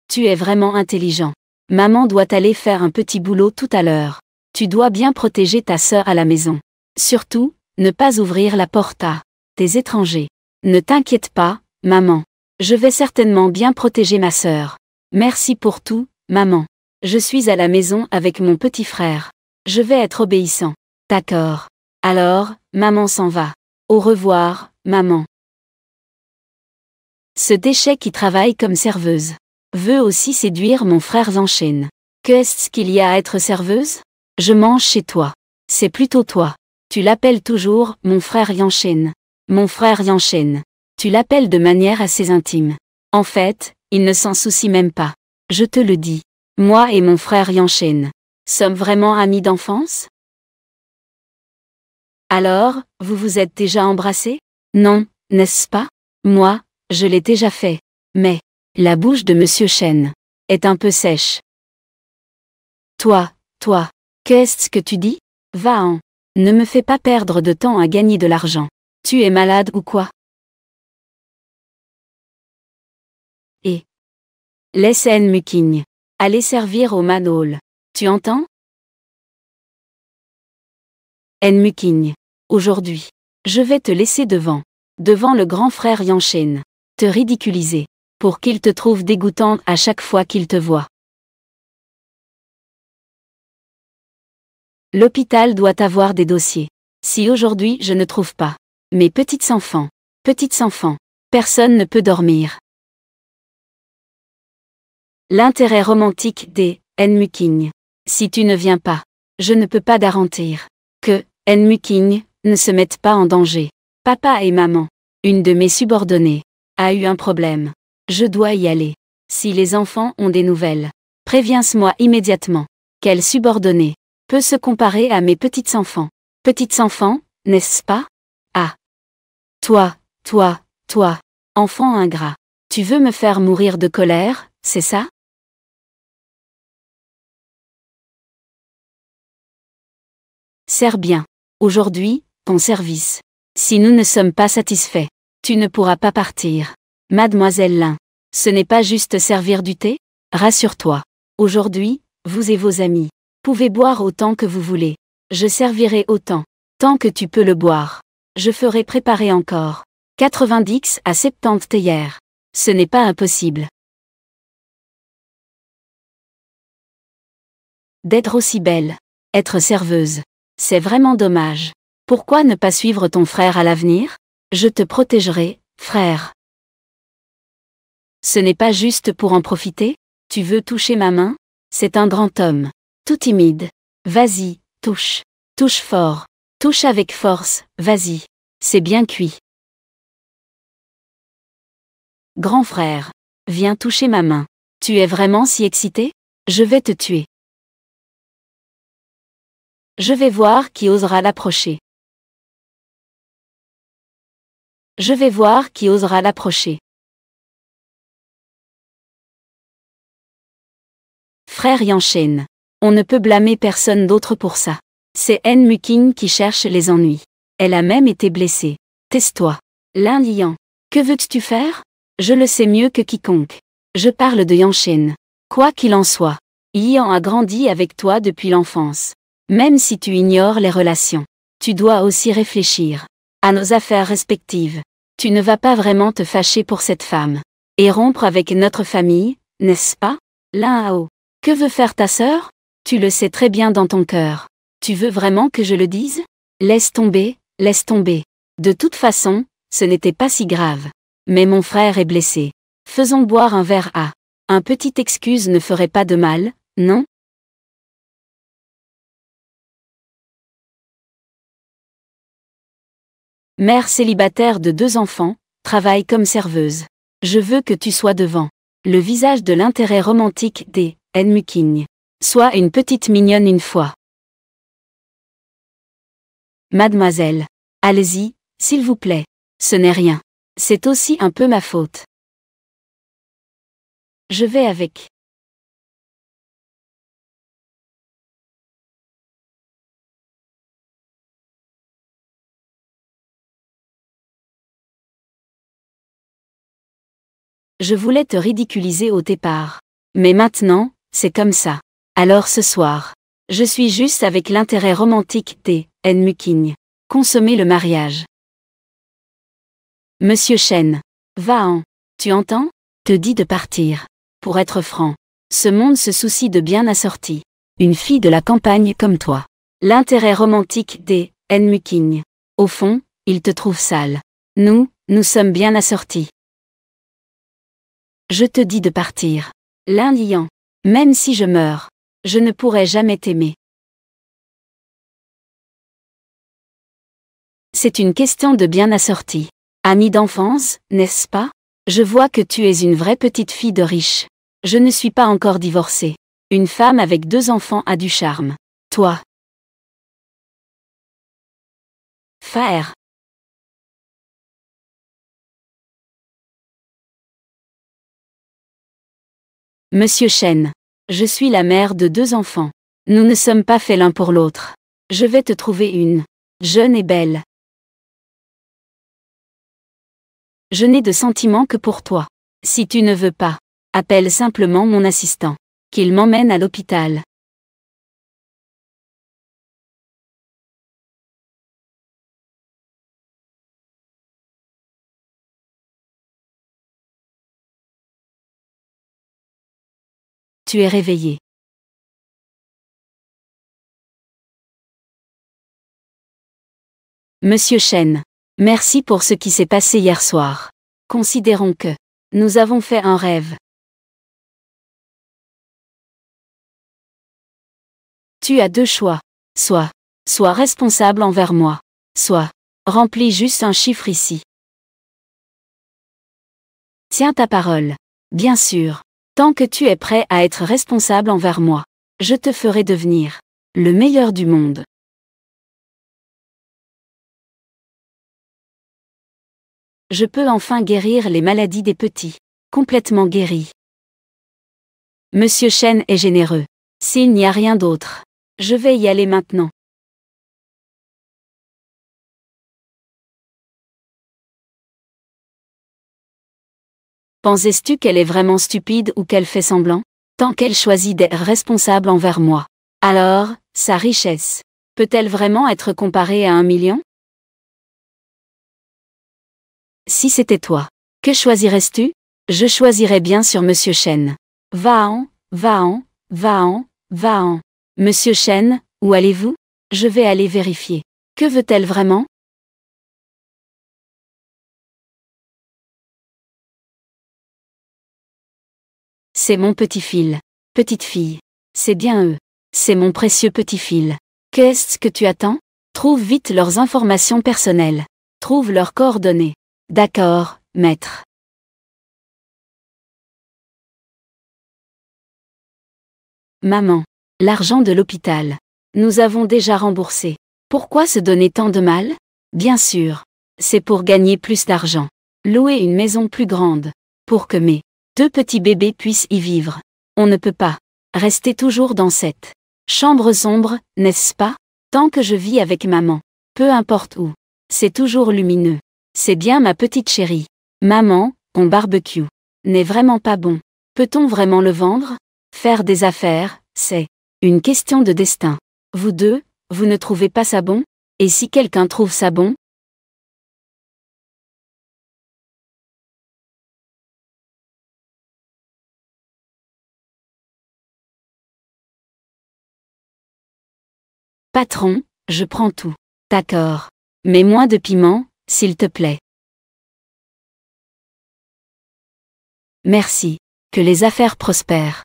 Tu es vraiment intelligent. Maman doit aller faire un petit boulot tout à l'heure. Tu dois bien protéger ta sœur à la maison. Surtout, ne pas ouvrir la porte à des étrangers. Ne t'inquiète pas, maman. Je vais certainement bien protéger ma sœur. Merci pour tout, maman. Je suis à la maison avec mon petit frère. Je vais être obéissant. D'accord. Alors, maman s'en va. Au revoir, maman. Ce déchet qui travaille comme serveuse veut aussi séduire mon frère Yanchen. Qu'est-ce qu'il y a à être serveuse? Je mange chez toi. C'est plutôt toi. Tu l'appelles toujours mon frère Yanchen. Mon frère Yanchen. Tu l'appelles de manière assez intime. En fait, il ne s'en soucie même pas. Je te le dis. Moi et mon frère Yanchen sommes vraiment amis d'enfance? Alors, vous vous êtes déjà embrassés? Non, n'est-ce pas? Moi, je l'ai déjà fait. Mais la bouche de Monsieur Chen est un peu sèche. Toi, qu'est-ce que tu dis? Va-en. Ne me fais pas perdre de temps à gagner de l'argent. Tu es malade ou quoi? Et laisse En Muking aller servir au manhole. Tu entends? En Muking. Aujourd'hui, je vais te laisser devant le grand frère Yanchen, te ridiculiser, pour qu'il te trouve dégoûtante à chaque fois qu'il te voit. L'hôpital doit avoir des dossiers. Si aujourd'hui je ne trouve pas mes petites enfants, personne ne peut dormir. L'intérêt romantique des En Muking. Si tu ne viens pas, je ne peux pas garantir que En Muking ne se mettent pas en danger. Papa et maman, une de mes subordonnées, a eu un problème. Je dois y aller. Si les enfants ont des nouvelles, préviens-moi immédiatement. Quelle subordonnée peut se comparer à mes petits enfants? Petits enfants, n'est-ce pas? Ah. Toi, enfant ingrat. Tu veux me faire mourir de colère, c'est ça? Sers bien. Aujourd'hui, ton service. Si nous ne sommes pas satisfaits, tu ne pourras pas partir. Mademoiselle Lin. Ce n'est pas juste servir du thé? Rassure-toi. Aujourd'hui, vous et vos amis pouvez boire autant que vous voulez. Je servirai autant. Tant que tu peux le boire. Je ferai préparer encore 90 à 70 théières. Ce n'est pas impossible. D'être aussi belle. Être serveuse. C'est vraiment dommage. Pourquoi ne pas suivre ton frère à l'avenir? Je te protégerai, frère. Ce n'est pas juste pour en profiter? Tu veux toucher ma main? C'est un grand homme. Tout timide. Vas-y, touche. Touche fort. Touche avec force, vas-y. C'est bien cuit. Grand frère. Viens toucher ma main. Tu es vraiment si excité? Je vais te tuer. Je vais voir qui osera l'approcher. Je vais voir qui osera l'approcher. Frère Yanchen. On ne peut blâmer personne d'autre pour ça. C'est N. Muking qui cherche les ennuis. Elle a même été blessée. Tais-toi. Lin Lian. Que veux-tu faire? Je le sais mieux que quiconque. Je parle de Yanchen. Quoi qu'il en soit, Yan a grandi avec toi depuis l'enfance. Même si tu ignores les relations, tu dois aussi réfléchir à nos affaires respectives. Tu ne vas pas vraiment te fâcher pour cette femme et rompre avec notre famille, n'est-ce pas? Lin Hao. Que veut faire ta sœur? Tu le sais très bien dans ton cœur. Tu veux vraiment que je le dise? Laisse tomber, laisse tomber. De toute façon, ce n'était pas si grave. Mais mon frère est blessé. Faisons boire un verre à. Un petite excuse ne ferait pas de mal, non? Mère célibataire de 2 enfants, travaille comme serveuse. Je veux que tu sois devant le visage de l'intérêt romantique des N. Muking. Sois une petite mignonne une fois. Mademoiselle. Allez-y, s'il vous plaît. Ce n'est rien. C'est aussi un peu ma faute. Je vais avec. Je voulais te ridiculiser au départ. Mais maintenant, c'est comme ça. Alors ce soir, je suis juste avec l'intérêt romantique des N. Muking. Consommer le mariage. Monsieur Chen. Va-en. Tu entends? Te dis de partir. Pour être franc, ce monde se soucie de bien assorti. Une fille de la campagne comme toi. L'intérêt romantique des N. Muking. Au fond, il te trouve sale. Nous sommes bien assortis. Je te dis de partir. Lin Lian. Même si je meurs, je ne pourrai jamais t'aimer. C'est une question de bien assorti. Amie d'enfance, n'est-ce pas? Je vois que tu es une vraie petite fille de riche. Je ne suis pas encore divorcée. Une femme avec 2 enfants a du charme. Toi. Frère. Monsieur Chen. Je suis la mère de 2 enfants. Nous ne sommes pas faits l'un pour l'autre. Je vais te trouver une. Jeune et belle. Je n'ai de sentiments que pour toi. Si tu ne veux pas, appelle simplement mon assistant. Qu'il m'emmène à l'hôpital. Tu es réveillé. Monsieur Chen. Merci pour ce qui s'est passé hier soir. Considérons que nous avons fait un rêve. Tu as 2 choix. Sois responsable envers moi. Soit remplis juste un chiffre ici. Tiens ta parole. Bien sûr. Tant que tu es prêt à être responsable envers moi, je te ferai devenir le meilleur du monde. Je peux enfin guérir les maladies des petits. Complètement guéri. Monsieur Chen est généreux. S'il n'y a rien d'autre, je vais y aller maintenant. Penses-tu qu'elle est vraiment stupide ou qu'elle fait semblant? Tant qu'elle choisit d'être responsable envers moi. Alors, sa richesse, peut-elle vraiment être comparée à 1 million? Si c'était toi, que choisirais-tu? Je choisirais bien sûr Monsieur Chen. Va-en, va-en, va-en, va-en. Monsieur Chen, où allez-vous? Je vais aller vérifier. Que veut-elle vraiment? C'est mon petit fil. Petite fille. C'est bien eux. C'est mon précieux petit fil. Qu'est-ce que tu attends? Trouve vite leurs informations personnelles. Trouve leurs coordonnées. D'accord, maître. Maman. L'argent de l'hôpital. Nous avons déjà remboursé. Pourquoi se donner tant de mal? Bien sûr. C'est pour gagner plus d'argent. Louer une maison plus grande. Pour que mes 2 petits bébés puissent y vivre. On ne peut pas rester toujours dans cette chambre sombre, n'est-ce pas? Tant que je vis avec maman. Peu importe où. C'est toujours lumineux. C'est bien ma petite chérie. Maman, ton barbecue n'est vraiment pas bon. Peut-on vraiment le vendre? Faire des affaires, c'est une question de destin. Vous deux, vous ne trouvez pas ça bon? Et si quelqu'un trouve ça bon? Patron, je prends tout. D'accord. Mais moins de piment, s'il te plaît. Merci. Que les affaires prospèrent.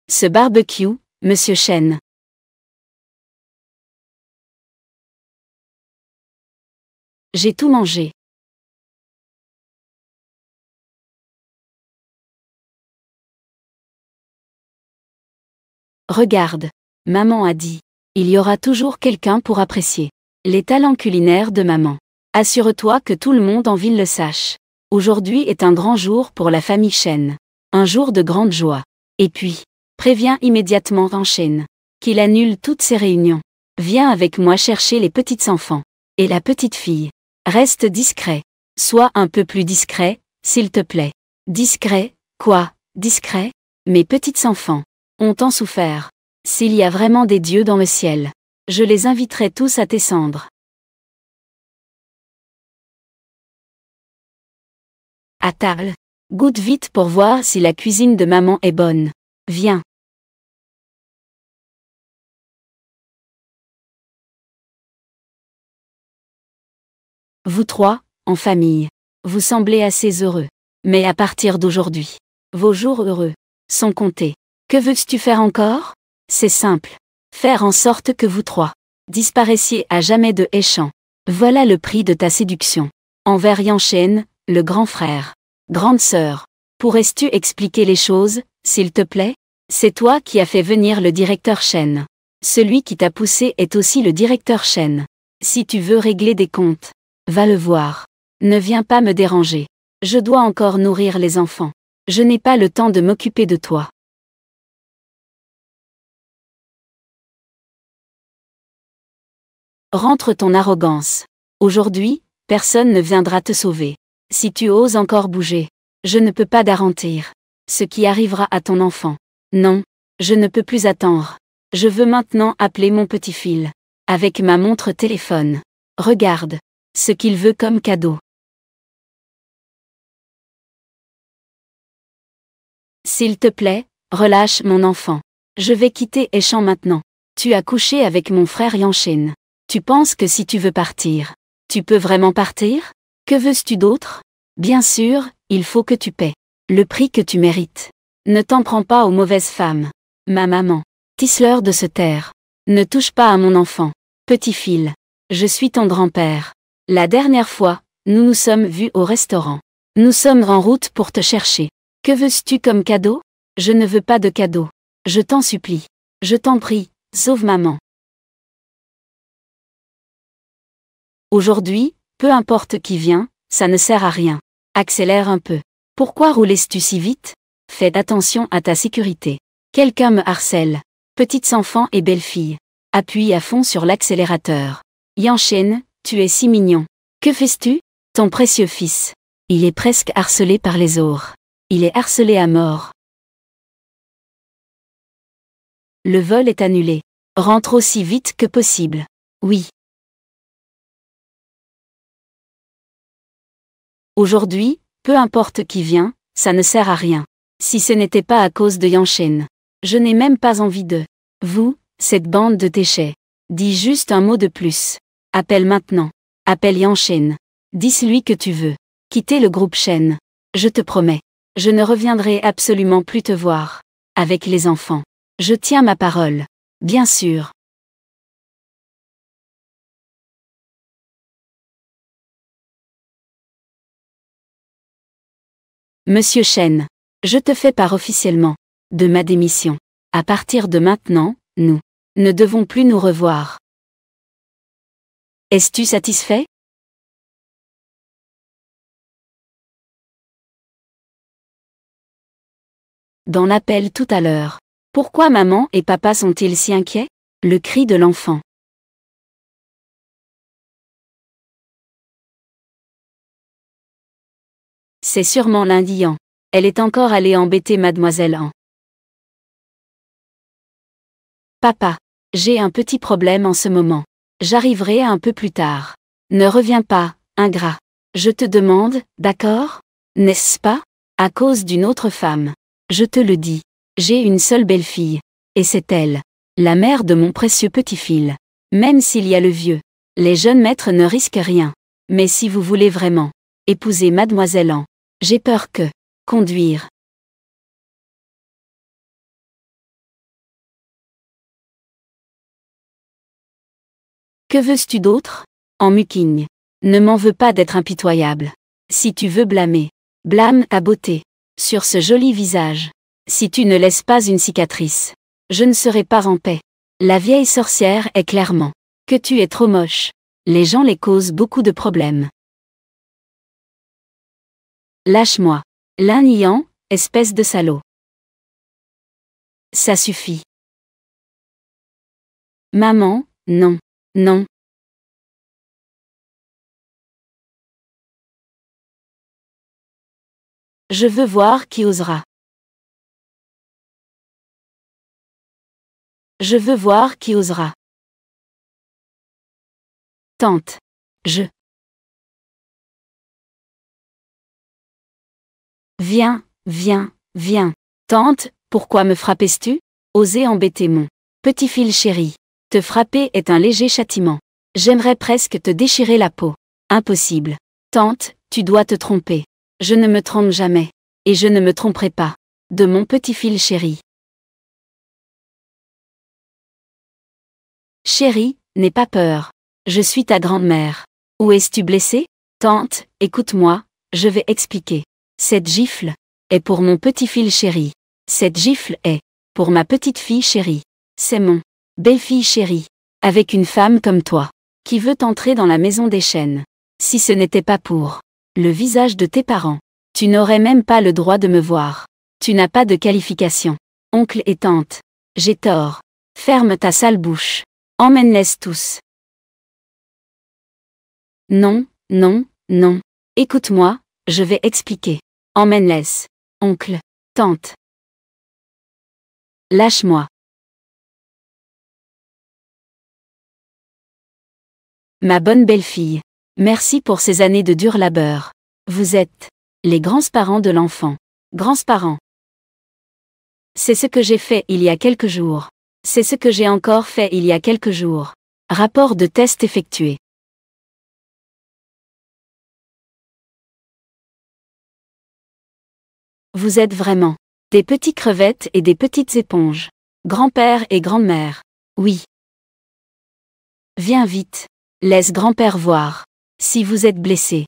Ce barbecue, Monsieur Chen. J'ai tout mangé. Regarde. Maman a dit. Il y aura toujours quelqu'un pour apprécier les talents culinaires de maman. Assure-toi que tout le monde en ville le sache. Aujourd'hui est un grand jour pour la famille Chen. Un jour de grande joie. Et puis, préviens immédiatement en Chen qu'il annule toutes ses réunions. Viens avec moi chercher les petits enfants. Et la petite fille. Reste discret. Sois un peu plus discret, s'il te plaît. Discret, quoi, discret? Mes petits enfants ont tant souffert. S'il y a vraiment des dieux dans le ciel, je les inviterai tous à tes cendres. À table. Goûte vite pour voir si la cuisine de maman est bonne. Viens. Vous trois, en famille. Vous semblez assez heureux. Mais à partir d'aujourd'hui, vos jours heureux sont comptés. Que veux-tu faire encore? C'est simple. Faire en sorte que vous trois disparaissiez à jamais de Échamps. Voilà le prix de ta séduction. Envers Yanchen, le grand frère. Grande sœur. Pourrais-tu expliquer les choses, s'il te plaît? C'est toi qui as fait venir le directeur Chen. Celui qui t'a poussé est aussi le directeur Chen. Si tu veux régler des comptes, va le voir. Ne viens pas me déranger. Je dois encore nourrir les enfants. Je n'ai pas le temps de m'occuper de toi. Rentre ton arrogance. Aujourd'hui, personne ne viendra te sauver. Si tu oses encore bouger, je ne peux pas garantir ce qui arrivera à ton enfant. Non, je ne peux plus attendre. Je veux maintenant appeler mon petit fil. Avec ma montre téléphone. Regarde ce qu'il veut comme cadeau. S'il te plaît, relâche mon enfant. Je vais quitter Échamps maintenant. Tu as couché avec mon frère Yanchen. Tu penses que si tu veux partir, tu peux vraiment partir? Que veux-tu d'autre? Bien sûr, il faut que tu paies le prix que tu mérites. Ne t'en prends pas aux mauvaises femmes. Ma maman. Tisse-leur de se taire. Ne touche pas à mon enfant. Petit fil. Je suis ton grand-père. La dernière fois, nous nous sommes vus au restaurant. Nous sommes en route pour te chercher. Que veux-tu comme cadeau? Je ne veux pas de cadeau. Je t'en supplie. Je t'en prie, sauve maman. Aujourd'hui, peu importe qui vient, ça ne sert à rien. Accélère un peu. Pourquoi roules-tu si vite? Fais attention à ta sécurité. Quelqu'un me harcèle. Petites enfants et belles-filles. Appuie à fond sur l'accélérateur. Yanchen, tu es si mignon. Que fais-tu? Ton précieux fils. Il est presque harcelé par les autres. Il est harcelé à mort. Le vol est annulé. Rentre aussi vite que possible. Oui. Aujourd'hui, peu importe qui vient, ça ne sert à rien. Si ce n'était pas à cause de Yanchen. Je n'ai même pas envie de. Vous, cette bande de déchets. Dis juste un mot de plus. Appelle maintenant. Appelle Yanchen. Dis-lui que tu veux. Quitter le groupe Shen. Je te promets. Je ne reviendrai absolument plus te voir. Avec les enfants. Je tiens ma parole. Bien sûr. Monsieur Shen. Je te fais part officiellement de ma démission. À partir de maintenant, nous ne devons plus nous revoir. Es-tu satisfait? Dans l'appel tout à l'heure. Pourquoi maman et papa sont-ils si inquiets? Le cri de l'enfant. C'est sûrement lundi An. Elle est encore allée embêter mademoiselle An. Papa, j'ai un petit problème en ce moment. J'arriverai un peu plus tard. Ne reviens pas, ingrat. Je te demande, d'accord? N'est-ce pas? À cause d'une autre femme. Je te le dis. J'ai une seule belle-fille. Et c'est elle. La mère de mon précieux petit-fil. Même s'il y a le vieux. Les jeunes maîtres ne risquent rien. Mais si vous voulez vraiment épouser mademoiselle An, j'ai peur que conduire. Que veux-tu d'autre? En muquigne. Ne m'en veux pas d'être impitoyable. Si tu veux blâmer, blâme ta beauté. Sur ce joli visage. Si tu ne laisses pas une cicatrice, je ne serai pas en paix. La vieille sorcière est clairement que tu es trop moche. Les gens les causent beaucoup de problèmes. Lâche-moi. L'un niant, espèce de salaud. Ça suffit. Maman, non. Non. Je veux voir qui osera. Je veux voir qui osera. Tante. Je. Viens, viens, viens. Tante, pourquoi me frappes-tu? Oser embêter mon petit fil chéri. Te frapper est un léger châtiment. J'aimerais presque te déchirer la peau. Impossible. Tante, tu dois te tromper. Je ne me trompe jamais. Et je ne me tromperai pas. De mon petit fil chéri. Chéri, n'aie pas peur. Je suis ta grand-mère. Où es-tu blessée? Tante, écoute-moi, je vais expliquer. Cette gifle est pour mon petit fil chéri. Cette gifle est pour ma petite fille chérie. C'est mon belle-fille chérie. Avec une femme comme toi, qui veut entrer dans la maison des chênes. Si ce n'était pas pour le visage de tes parents, tu n'aurais même pas le droit de me voir. Tu n'as pas de qualification. Oncle et tante. J'ai tort. Ferme ta sale bouche. Emmène-les tous. Non, non, non. Écoute-moi, je vais expliquer. Emmène-les. Oncle. Tante. Lâche-moi. Ma bonne belle-fille. Merci pour ces années de dur labeur. Vous êtes les grands-parents de l'enfant. Grands-parents. C'est ce que j'ai fait il y a quelques jours. C'est ce que j'ai encore fait il y a quelques jours. Rapport de test effectué. Vous êtes vraiment des petits crevettes et des petites éponges. Grand-père et grand-mère. Oui. Viens vite. Laisse grand-père voir. Si vous êtes blessé.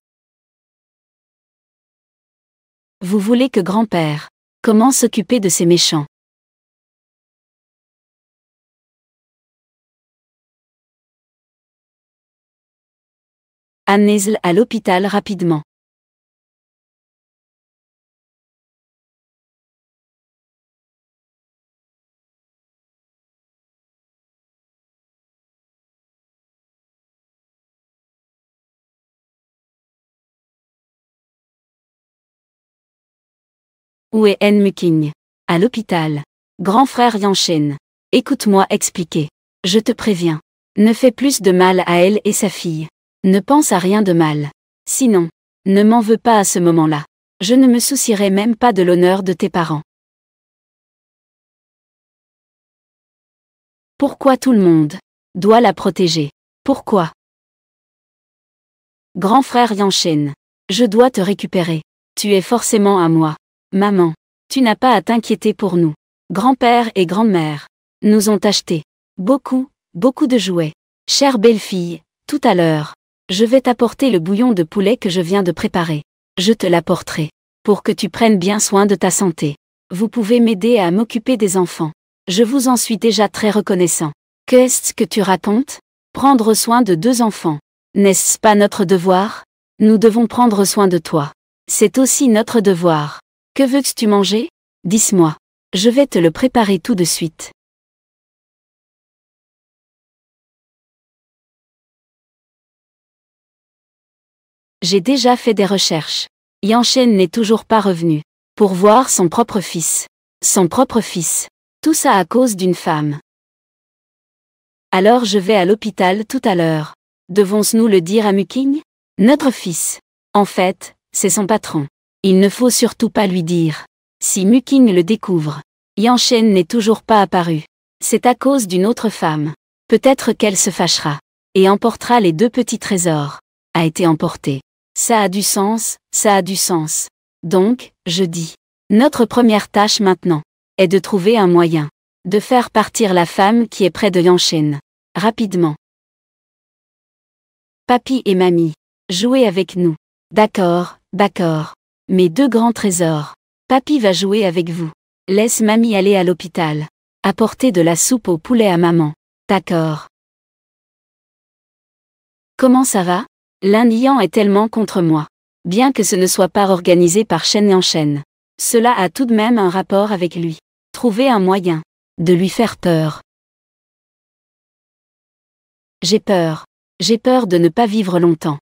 Vous voulez que grand-père. Comment s'occuper de ces méchants? Amenez-le à l'hôpital rapidement. Où est En Muking? À l'hôpital. Grand frère Yanshen. Écoute-moi expliquer. Je te préviens. Ne fais plus de mal à elle et sa fille. Ne pense à rien de mal. Sinon, ne m'en veux pas à ce moment-là. Je ne me soucierai même pas de l'honneur de tes parents. Pourquoi tout le monde doit la protéger? Pourquoi? Grand frère Yanshen. Je dois te récupérer. Tu es forcément à moi. Maman. Tu n'as pas à t'inquiéter pour nous. Grand-père et grand-mère nous ont acheté beaucoup de jouets. Chère belle-fille, tout à l'heure, je vais t'apporter le bouillon de poulet que je viens de préparer. Je te l'apporterai, pour que tu prennes bien soin de ta santé. Vous pouvez m'aider à m'occuper des enfants. Je vous en suis déjà très reconnaissant. Qu'est-ce que tu racontes? Prendre soin de 2 enfants. N'est-ce pas notre devoir? Nous devons prendre soin de toi. C'est aussi notre devoir. Que veux-tu manger? Dis-moi. Je vais te le préparer tout de suite. J'ai déjà fait des recherches. Yanshen n'est toujours pas revenu. Pour voir son propre fils. Son propre fils. Tout ça à cause d'une femme. Alors je vais à l'hôpital tout à l'heure. Devons-nous le dire à Muking? Notre fils. En fait, c'est son patron. Il ne faut surtout pas lui dire. Si Muking le découvre. Yanshen n'est toujours pas apparu. C'est à cause d'une autre femme. Peut-être qu'elle se fâchera. Et emportera les 2 petits trésors. A été emporté. Ça a du sens, ça a du sens. Donc, je dis. Notre première tâche maintenant est de trouver un moyen de faire partir la femme qui est près de Yanshen. Rapidement. Papi et mamie. Jouez avec nous. D'accord, d'accord. Mes 2 grands trésors. Papi va jouer avec vous. Laisse mamie aller à l'hôpital. Apporter de la soupe au poulet à maman. D'accord. Comment ça va? L'Indian est tellement contre moi. Bien que ce ne soit pas organisé par Shen Yanshen. Cela a tout de même un rapport avec lui. Trouver un moyen de lui faire peur. J'ai peur. J'ai peur de ne pas vivre longtemps.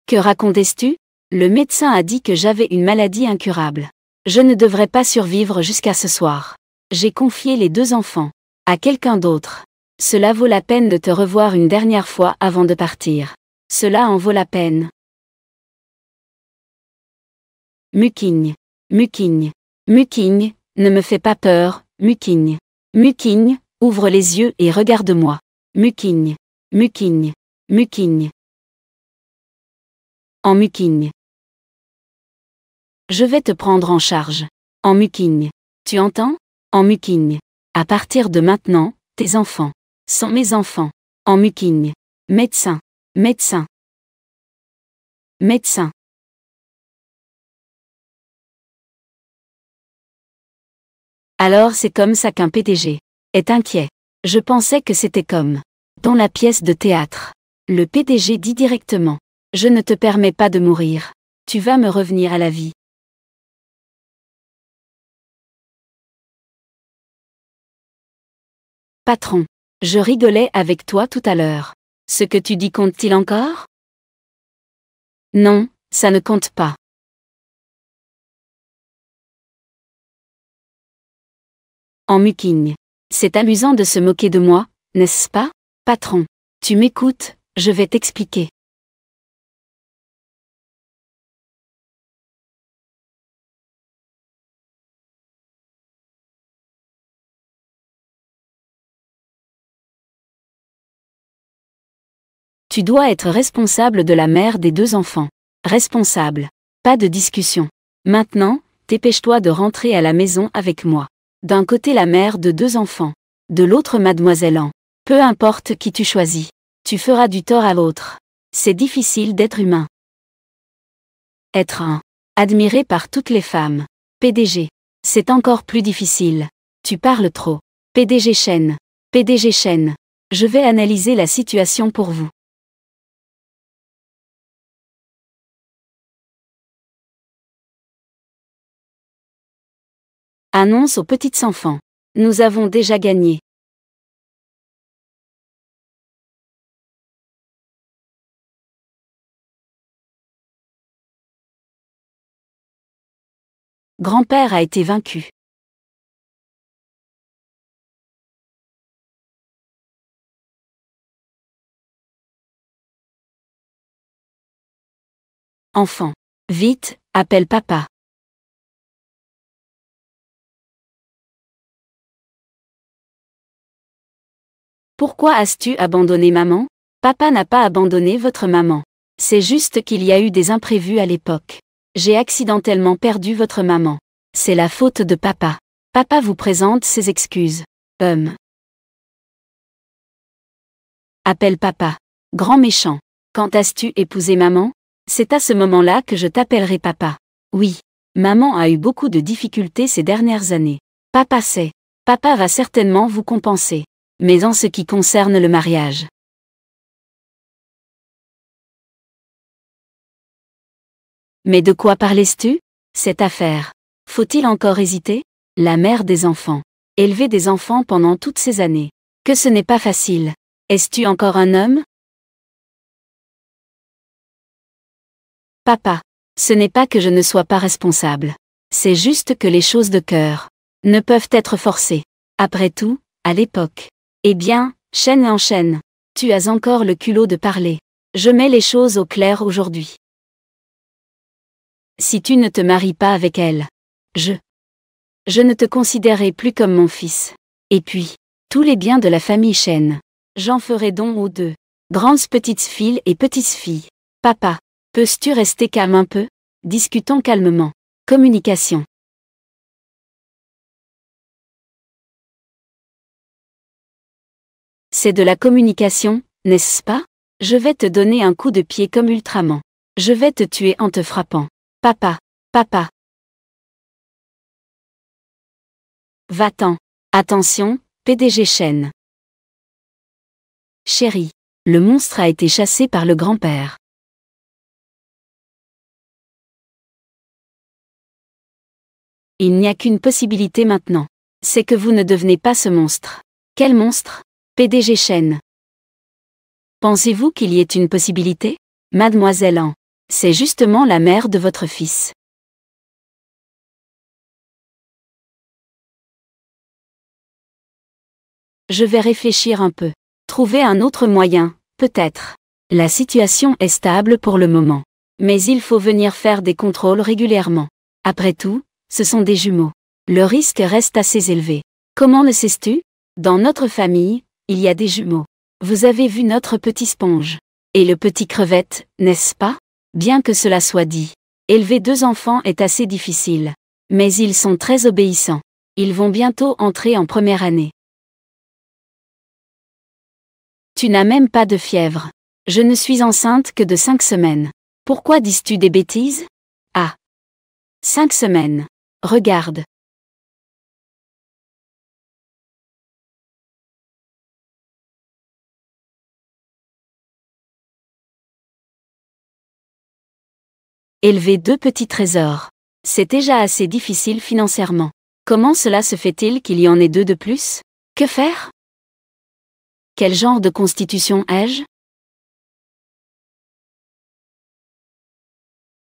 Que racontais-tu? Le médecin a dit que j'avais une maladie incurable. Je ne devrais pas survivre jusqu'à ce soir. J'ai confié les 2 enfants à quelqu'un d'autre. Cela vaut la peine de te revoir une dernière fois avant de partir. Cela en vaut la peine. Muking. Muking. Muking, ne me fais pas peur, Muking. Muking, ouvre les yeux et regarde-moi. Muking. Muking. Muking. En Muking. Je vais te prendre en charge. En Muking. Tu entends? En Muking. À partir de maintenant, tes enfants sont mes enfants. En Muking. Médecin. Médecin. Médecin. Alors c'est comme ça qu'un PDG est inquiet. Je pensais que c'était comme dans la pièce de théâtre. Le PDG dit directement. Je ne te permets pas de mourir. Tu vas me revenir à la vie. Patron. Je rigolais avec toi tout à l'heure. Ce que tu dis compte-t-il encore? Non, ça ne compte pas. En Muking. C'est amusant de se moquer de moi, n'est-ce pas? Patron. Tu m'écoutes, je vais t'expliquer. Tu dois être responsable de la mère des 2 enfants. Responsable. Pas de discussion. Maintenant, dépêche-toi de rentrer à la maison avec moi. D'un côté la mère de 2 enfants. De l'autre mademoiselle Anne. Peu importe qui tu choisis. Tu feras du tort à l'autre. C'est difficile d'être humain. Être un. Admiré par toutes les femmes. PDG. C'est encore plus difficile. Tu parles trop. PDG Shen. PDG Shen. Je vais analyser la situation pour vous. Annonce aux petites enfants. Nous avons déjà gagné. Grand-père a été vaincu. Enfant. Vite, appelle papa. Pourquoi as-tu abandonné maman? Papa n'a pas abandonné votre maman. C'est juste qu'il y a eu des imprévus à l'époque. J'ai accidentellement perdu votre maman. C'est la faute de papa. Papa vous présente ses excuses. Appelle papa. Grand méchant. Quand as-tu épousé maman? C'est à ce moment-là que je t'appellerai papa. Oui. Maman a eu beaucoup de difficultés ces dernières années. Papa sait. Papa va certainement vous compenser. Mais en ce qui concerne le mariage. Mais de quoi parlais-tu? Cette affaire. Faut-il encore hésiter? La mère des enfants. Élever des enfants pendant toutes ces années. Que ce n'est pas facile. Es-tu encore un homme? Papa. Ce n'est pas que je ne sois pas responsable. C'est juste que les choses de cœur ne peuvent être forcées. Après tout, à l'époque. Eh bien, chaîne en chaîne. Tu as encore le culot de parler. Je mets les choses au clair aujourd'hui. Si tu ne te maries pas avec elle, je ne te considérerai plus comme mon fils. Et puis, tous les biens de la famille Chen, j'en ferai don aux deux. Grandes petites filles et petites filles. Papa, peux-tu rester calme un peu? Discutons calmement. Communication. C'est de la communication, n'est-ce pas? Je vais te donner un coup de pied comme Ultraman. Je vais te tuer en te frappant. Papa, papa. Va-t'en. Attention, PDG Chen. Chérie, le monstre a été chassé par le grand-père. Il n'y a qu'une possibilité maintenant. C'est que vous ne devenez pas ce monstre. Quel monstre? PDG Chen. Pensez-vous qu'il y ait une possibilité? Mademoiselle An. C'est justement la mère de votre fils. Je vais réfléchir un peu. Trouver un autre moyen, peut-être. La situation est stable pour le moment. Mais il faut venir faire des contrôles régulièrement. Après tout, ce sont des jumeaux. Le risque reste assez élevé. Comment le sais-tu? Dans notre famille, il y a des jumeaux. Vous avez vu notre petit sponge. Et le petit crevette, n'est-ce pas? Bien que cela soit dit, élever deux enfants est assez difficile. Mais ils sont très obéissants. Ils vont bientôt entrer en première année. Tu n'as même pas de fièvre. Je ne suis enceinte que de 5 semaines. Pourquoi dis-tu des bêtises? Ah. 5 semaines. Regarde. Élever deux petits trésors. C'est déjà assez difficile financièrement. Comment cela se fait-il qu'il y en ait deux de plus? Que faire? Quel genre de constitution ai-je?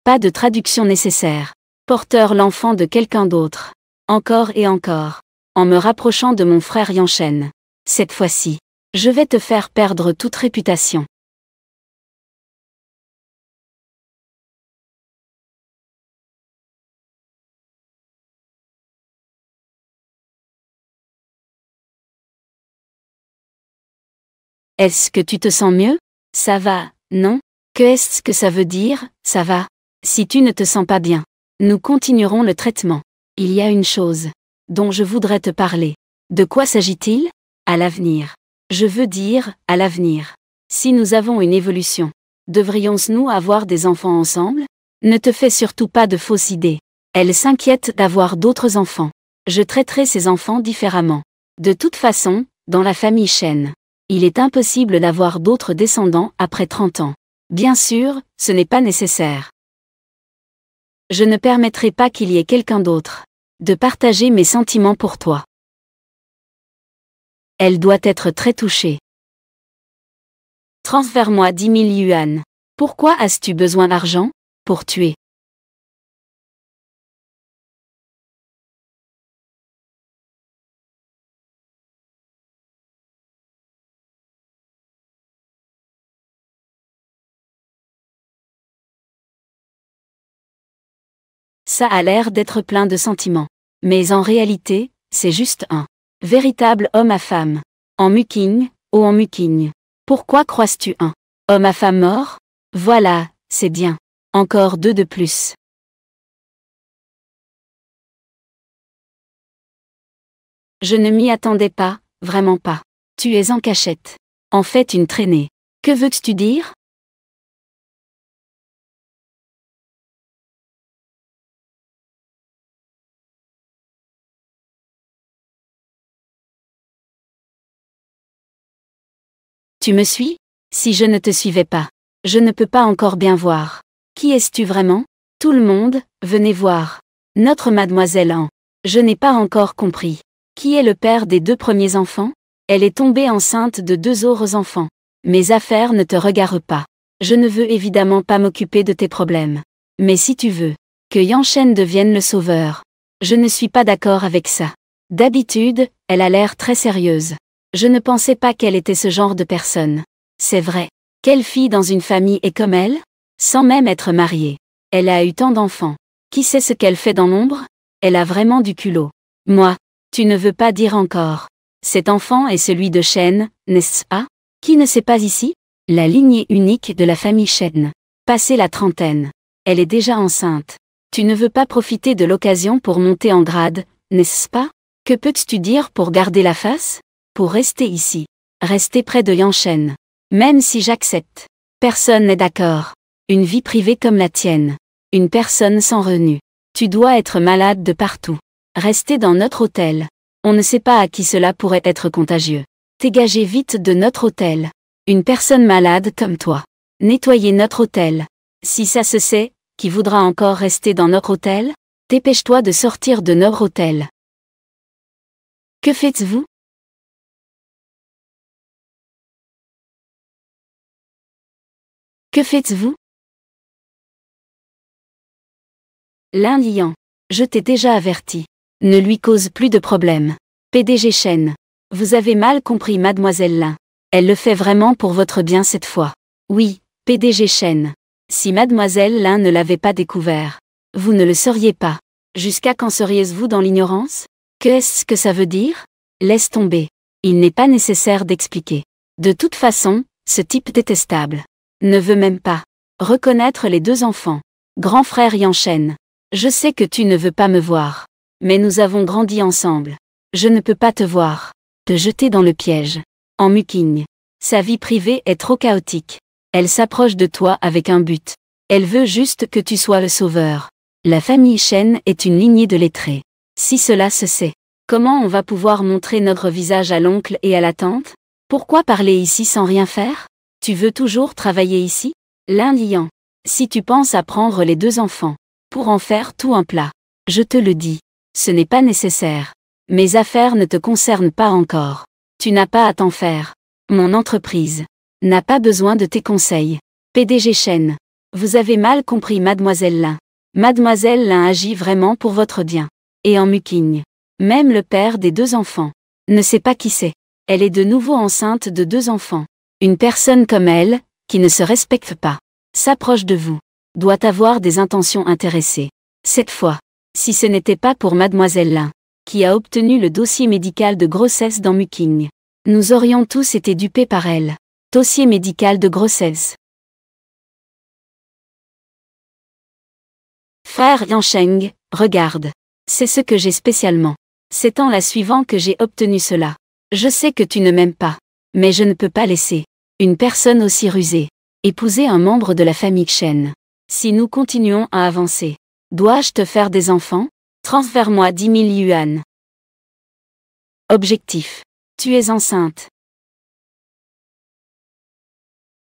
Pas de traduction nécessaire. Porteur l'enfant de quelqu'un d'autre. Encore et encore. En me rapprochant de mon frère Yanchen. Cette fois-ci, je vais te faire perdre toute réputation. Est-ce que tu te sens mieux? Ça va, non? Que est-ce que ça veut dire, ça va? Si tu ne te sens pas bien, nous continuerons le traitement. Il y a une chose dont je voudrais te parler. De quoi s'agit-il? À l'avenir. Je veux dire, à l'avenir. Si nous avons une évolution, devrions-nous avoir des enfants ensemble? Ne te fais surtout pas de fausses idées. Elle s'inquiète d'avoir d'autres enfants. Je traiterai ces enfants différemment. De toute façon, dans la famille Chen, il est impossible d'avoir d'autres descendants après 30 ans. Bien sûr, ce n'est pas nécessaire. Je ne permettrai pas qu'il y ait quelqu'un d'autre de partager mes sentiments pour toi. Elle doit être très touchée. Transfère-moi 10 000 yuan. Pourquoi as-tu besoin d'argent? Pour tuer. Ça a l'air d'être plein de sentiments. Mais en réalité, c'est juste un véritable homme à femme. En muking, oh en muking. Pourquoi croises-tu un homme à femme mort? Voilà, c'est bien. Encore 2 de plus. Je ne m'y attendais pas, vraiment pas. Tu es en cachette. En fait une traînée. Que veux-tu dire? Tu me suis? Si je ne te suivais pas, je ne peux pas encore bien voir. Qui es-tu vraiment? Tout le monde, venez voir. Notre mademoiselle Anne. Je n'ai pas encore compris. Qui est le père des 2 premiers enfants? Elle est tombée enceinte de 2 autres enfants. Mes affaires ne te regardent pas. Je ne veux évidemment pas m'occuper de tes problèmes. Mais si tu veux que Yanchen devienne le sauveur, je ne suis pas d'accord avec ça. D'habitude, elle a l'air très sérieuse. Je ne pensais pas qu'elle était ce genre de personne. C'est vrai. Quelle fille dans une famille est comme elle? Sans même être mariée. Elle a eu tant d'enfants. Qui sait ce qu'elle fait dans l'ombre? Elle a vraiment du culot. Moi, tu ne veux pas dire encore. Cet enfant est celui de Chen, n'est-ce pas? Qui ne sait pas ici? La lignée unique de la famille Chen. Passée la trentaine. Elle est déjà enceinte. Tu ne veux pas profiter de l'occasion pour monter en grade, n'est-ce pas? Que peux-tu dire pour garder la face? Pour rester ici. Rester près de Yanchen. Même si j'accepte. Personne n'est d'accord. Une vie privée comme la tienne. Une personne sans revenu. Tu dois être malade de partout. Rester dans notre hôtel. On ne sait pas à qui cela pourrait être contagieux. Dégagez vite de notre hôtel. Une personne malade comme toi. Nettoyez notre hôtel. Si ça se sait, qui voudra encore rester dans notre hôtel? Dépêche-toi de sortir de notre hôtel. Que faites-vous? Que faites-vous? Lin Lian. Je t'ai déjà averti. Ne lui cause plus de problème. PDG Chen. Vous avez mal compris mademoiselle Lin. Elle le fait vraiment pour votre bien cette fois. Oui, PDG Chen. Si mademoiselle Lin ne l'avait pas découvert, vous ne le sauriez pas. Jusqu'à quand seriez-vous dans l'ignorance? Qu'est-ce que ça veut dire? Laisse tomber. Il n'est pas nécessaire d'expliquer. De toute façon, ce type détestable ne veut même pas reconnaître les 2 enfants. Grand frère Yanchen. Je sais que tu ne veux pas me voir. Mais nous avons grandi ensemble. Je ne peux pas te voir. Te jeter dans le piège. En muking. Sa vie privée est trop chaotique. Elle s'approche de toi avec un but. Elle veut juste que tu sois le sauveur. La famille Chen est une lignée de lettrés. Si cela se sait, comment on va pouvoir montrer notre visage à l'oncle et à la tante? Pourquoi parler ici sans rien faire? Tu veux toujours travailler ici? Lin Lian. Si tu penses à prendre les 2 enfants, pour en faire tout un plat, je te le dis, ce n'est pas nécessaire. Mes affaires ne te concernent pas encore. Tu n'as pas à t'en faire. Mon entreprise n'a pas besoin de tes conseils. PDG Chen. Vous avez mal compris mademoiselle Lin. Mademoiselle Lin agit vraiment pour votre bien. Et en muking. Même le père des 2 enfants ne sait pas qui c'est. Elle est de nouveau enceinte de 2 enfants. Une personne comme elle, qui ne se respecte pas, s'approche de vous, doit avoir des intentions intéressées. Cette fois, si ce n'était pas pour mademoiselle Lin, qui a obtenu le dossier médical de grossesse dans Muking, nous aurions tous été dupés par elle. Dossier médical de grossesse. Frère Yansheng, regarde. C'est ce que j'ai spécialement. C'est en la suivant que j'ai obtenu cela. Je sais que tu ne m'aimes pas. Mais je ne peux pas laisser une personne aussi rusée épouser un membre de la famille Chen. Si nous continuons à avancer, dois-je te faire des enfants? Transfère-moi 10 000 yuan. Objectif. Tu es enceinte.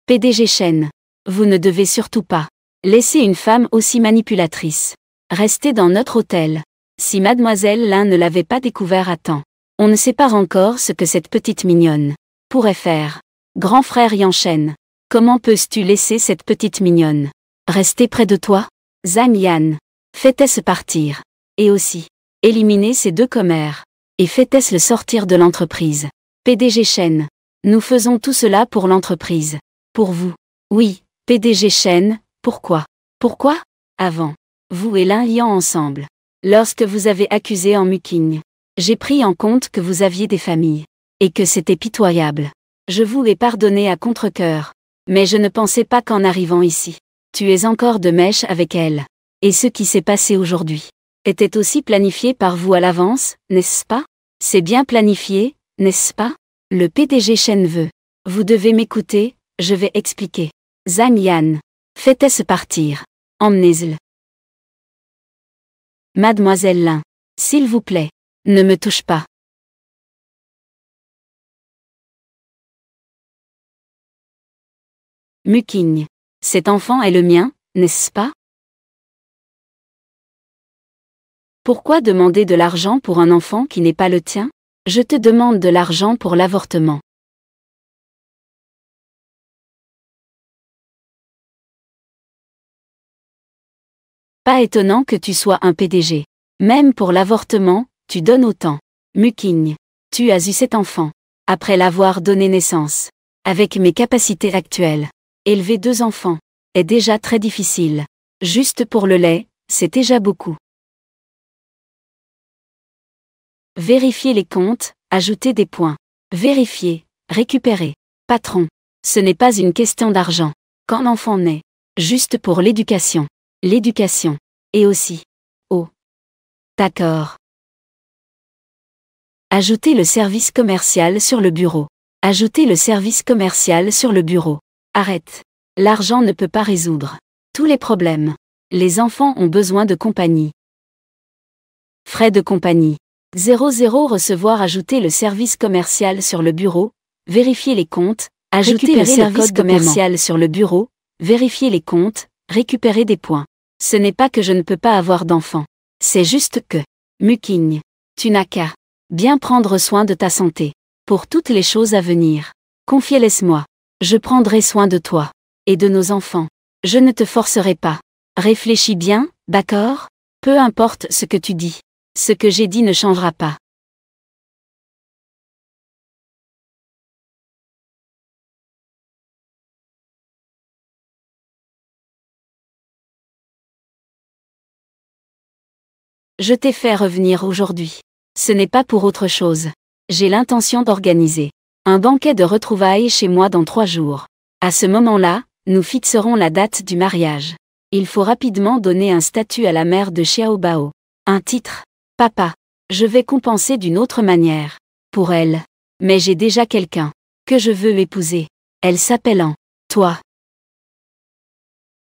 PDG Chen. Vous ne devez surtout pas laisser une femme aussi manipulatrice rester dans notre hôtel. Si mademoiselle Lin ne l'avait pas découvert à temps, on ne sait pas encore ce que cette petite mignonne pourrait faire. Grand frère Yanchen. Comment peux-tu laisser cette petite mignonne rester près de toi? Zhang Yan. Fais-elle partir. Et aussi, éliminer ces 2 commères. Et fais-elle le sortir de l'entreprise. PDG Chen. Nous faisons tout cela pour l'entreprise. Pour vous. Oui, PDG Chen, pourquoi? Pourquoi? Avant. vous et l'un liant ensemble. Lorsque vous avez accusé en Muking, j'ai pris en compte que vous aviez des familles, et que c'était pitoyable. Je vous ai pardonné à contre-cœur, mais je ne pensais pas qu'en arrivant ici, tu es encore de mèche avec elle. Et ce qui s'est passé aujourd'hui était aussi planifié par vous à l'avance, n'est-ce pas? C'est bien planifié, n'est-ce pas? Le PDG Chen veut. Vous devez m'écouter, je vais expliquer. Zhang Yan. Faites-ce partir. Emmenez-le. Mademoiselle Lin. S'il vous plaît. Ne me touche pas. Muking. Cet enfant est le mien, n'est-ce pas? Pourquoi demander de l'argent pour un enfant qui n'est pas le tien? Je te demande de l'argent pour l'avortement. Pas étonnant que tu sois un PDG. Même pour l'avortement, tu donnes autant. Muking. Tu as eu cet enfant. Après l'avoir donné naissance. Avec mes capacités actuelles. Élever 2 enfants est déjà très difficile. Juste pour le lait, c'est déjà beaucoup. Vérifier les comptes, ajouter des points. Vérifier, récupérer. Patron. Ce n'est pas une question d'argent. Quand l'enfant naît. Juste pour l'éducation. L'éducation. Et aussi. Oh. D'accord. Ajouter le service commercial sur le bureau. Ajouter le service commercial sur le bureau. Arrête. L'argent ne peut pas résoudre tous les problèmes. Les enfants ont besoin de compagnie. Frais de compagnie. 00 Recevoir. Ajouter le service commercial sur le bureau. Vérifier les comptes. Ajouter le service commercial sur le bureau. Vérifier les comptes. Récupérer des points. Ce n'est pas que je ne peux pas avoir d'enfant. C'est juste que. Muking. Tu n'as qu'à bien prendre soin de ta santé. Pour toutes les choses à venir. Confiez, laisse-moi. Je prendrai soin de toi. Et de nos enfants. Je ne te forcerai pas. Réfléchis bien, d'accord? Peu importe ce que tu dis. Ce que j'ai dit ne changera pas. Je t'ai fait revenir aujourd'hui. Ce n'est pas pour autre chose. J'ai l'intention d'organiser un banquet de retrouvailles chez moi dans 3 jours. À ce moment-là, nous fixerons la date du mariage. Il faut rapidement donner un statut à la mère de Xiaobao. Un titre. Papa. Je vais compenser d'une autre manière. Pour elle. Mais j'ai déjà quelqu'un que je veux épouser. Elle s'appelle An. Toi.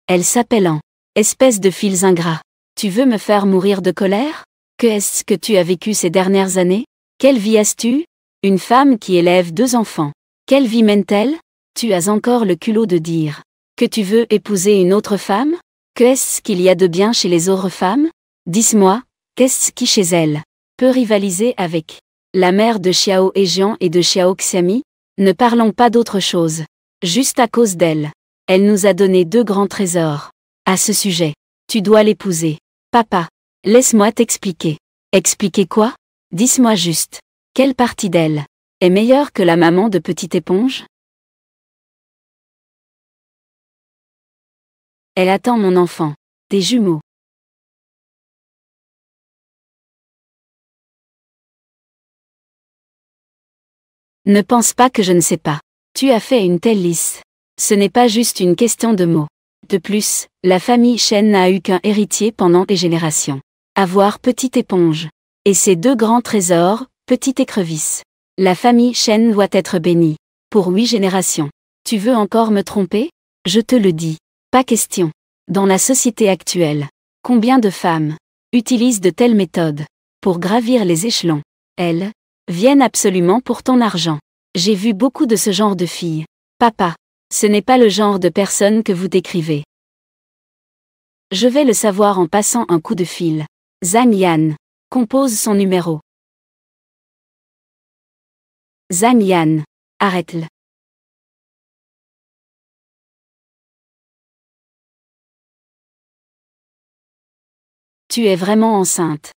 Elle s'appelle An. Espèce de fils ingrats. Tu veux me faire mourir de colère? Que est-ce que tu as vécu ces dernières années? Quelle vie as-tu? Une femme qui élève 2 enfants. Quelle vie mène-t-elle? Tu as encore le culot de dire que tu veux épouser une autre femme? Qu'est-ce qu'il y a de bien chez les autres femmes? Dis-moi, qu'est-ce qui chez elle peut rivaliser avec la mère de Xiao Ejian et de Xiao Xiami? Ne parlons pas d'autre chose. Juste à cause d'elle. Elle nous a donné 2 grands trésors. À ce sujet, tu dois l'épouser. Papa, laisse-moi t'expliquer. Expliquer quoi? Dis-moi juste. Quelle partie d'elle est meilleure que la maman de Petite Éponge? Elle attend mon enfant. Des jumeaux. Ne pense pas que je ne sais pas. Tu as fait une telle liste. Ce n'est pas juste une question de mots. De plus, la famille Chen n'a eu qu'un héritier pendant des générations. Avoir Petite Éponge. Et ses 2 grands trésors, Petite Écrevisse. La famille Chen doit être bénie. Pour 8 générations. Tu veux encore me tromper? Je te le dis. Pas question. Dans la société actuelle, combien de femmes utilisent de telles méthodes pour gravir les échelons? Elles viennent absolument pour ton argent. J'ai vu beaucoup de ce genre de filles. Papa, ce n'est pas le genre de personne que vous décrivez. Je vais le savoir en passant un coup de fil. Zhang Yan. Compose son numéro. Zhang Yan. Arrête-le. Tu es vraiment enceinte?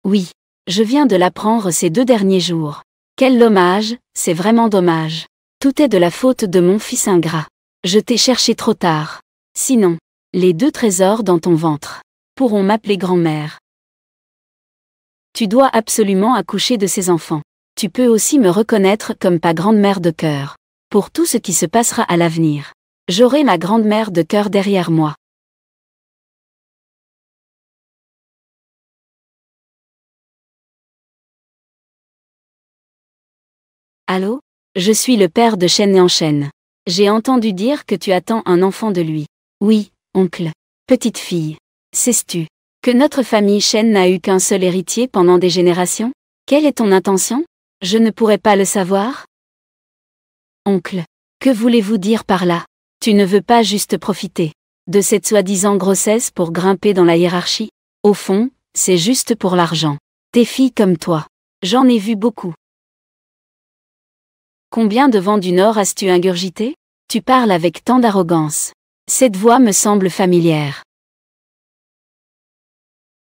Oui. Je viens de l'apprendre ces 2 derniers jours. Quel dommage, c'est vraiment dommage. Tout est de la faute de mon fils ingrat. Je t'ai cherché trop tard. Sinon, Les 2 trésors dans ton ventre pourront m'appeler grand-mère. Tu dois absolument accoucher de ces enfants. Tu peux aussi me reconnaître comme ta grande-mère de cœur. Pour tout ce qui se passera à l'avenir. J'aurai ma grande-mère de cœur derrière moi. Allô? Je suis le père de Chen en Chen. J'ai entendu dire que tu attends un enfant de lui. Oui, oncle. Petite fille. Sais-tu que notre famille Chen n'a eu qu'un seul héritier pendant des générations? Quelle est ton intention? Je ne pourrais pas le savoir? Oncle. Que voulez-vous dire par là? Tu ne veux pas juste profiter de cette soi-disant grossesse pour grimper dans la hiérarchie? Au fond, c'est juste pour l'argent. Des filles comme toi. J'en ai vu beaucoup. Combien de vents du Nord as-tu ingurgité? Tu parles avec tant d'arrogance. Cette voix me semble familière.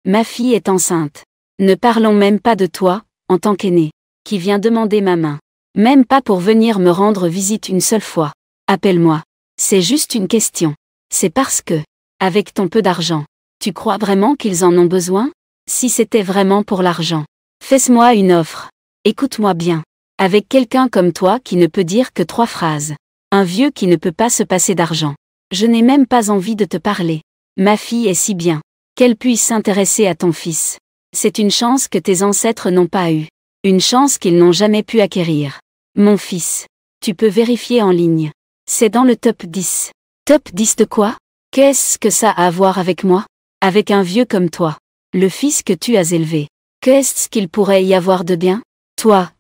Ma fille est enceinte. Ne parlons même pas de toi, en tant qu'aîné, qui vient demander ma main. Même pas pour venir me rendre visite une seule fois. Appelle-moi. C'est juste une question. C'est parce que, avec ton peu d'argent, tu crois vraiment qu'ils en ont besoin? Si c'était vraiment pour l'argent, fais-moi une offre. Écoute-moi bien. Avec quelqu'un comme toi qui ne peut dire que 3 phrases. Un vieux qui ne peut pas se passer d'argent. Je n'ai même pas envie de te parler. Ma fille est si bien qu'elle puisse s'intéresser à ton fils. C'est une chance que tes ancêtres n'ont pas eue. Une chance qu'ils n'ont jamais pu acquérir. Mon fils. Tu peux vérifier en ligne. C'est dans le top 10. Top 10 de quoi? Qu'est-ce que ça a à voir avec moi? Avec un vieux comme toi. Le fils que tu as élevé. Qu'est-ce qu'il pourrait y avoir de bien? Toi.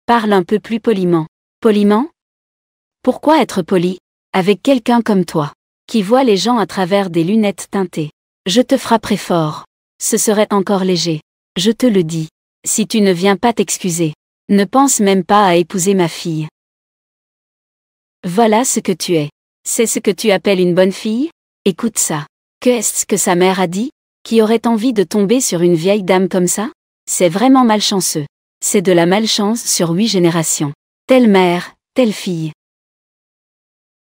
Parle un peu plus poliment. Poliment? Pourquoi être poli? Avec quelqu'un comme toi, qui voit les gens à travers des lunettes teintées. Je te frapperai fort. Ce serait encore léger. Je te le dis. Si tu ne viens pas t'excuser. Ne pense même pas à épouser ma fille. Voilà ce que tu es. C'est ce que tu appelles une bonne fille? Écoute ça. Qu'est-ce que sa mère a dit? Qui aurait envie de tomber sur une vieille dame comme ça? C'est vraiment malchanceux. C'est de la malchance sur 8 générations. Telle mère, telle fille.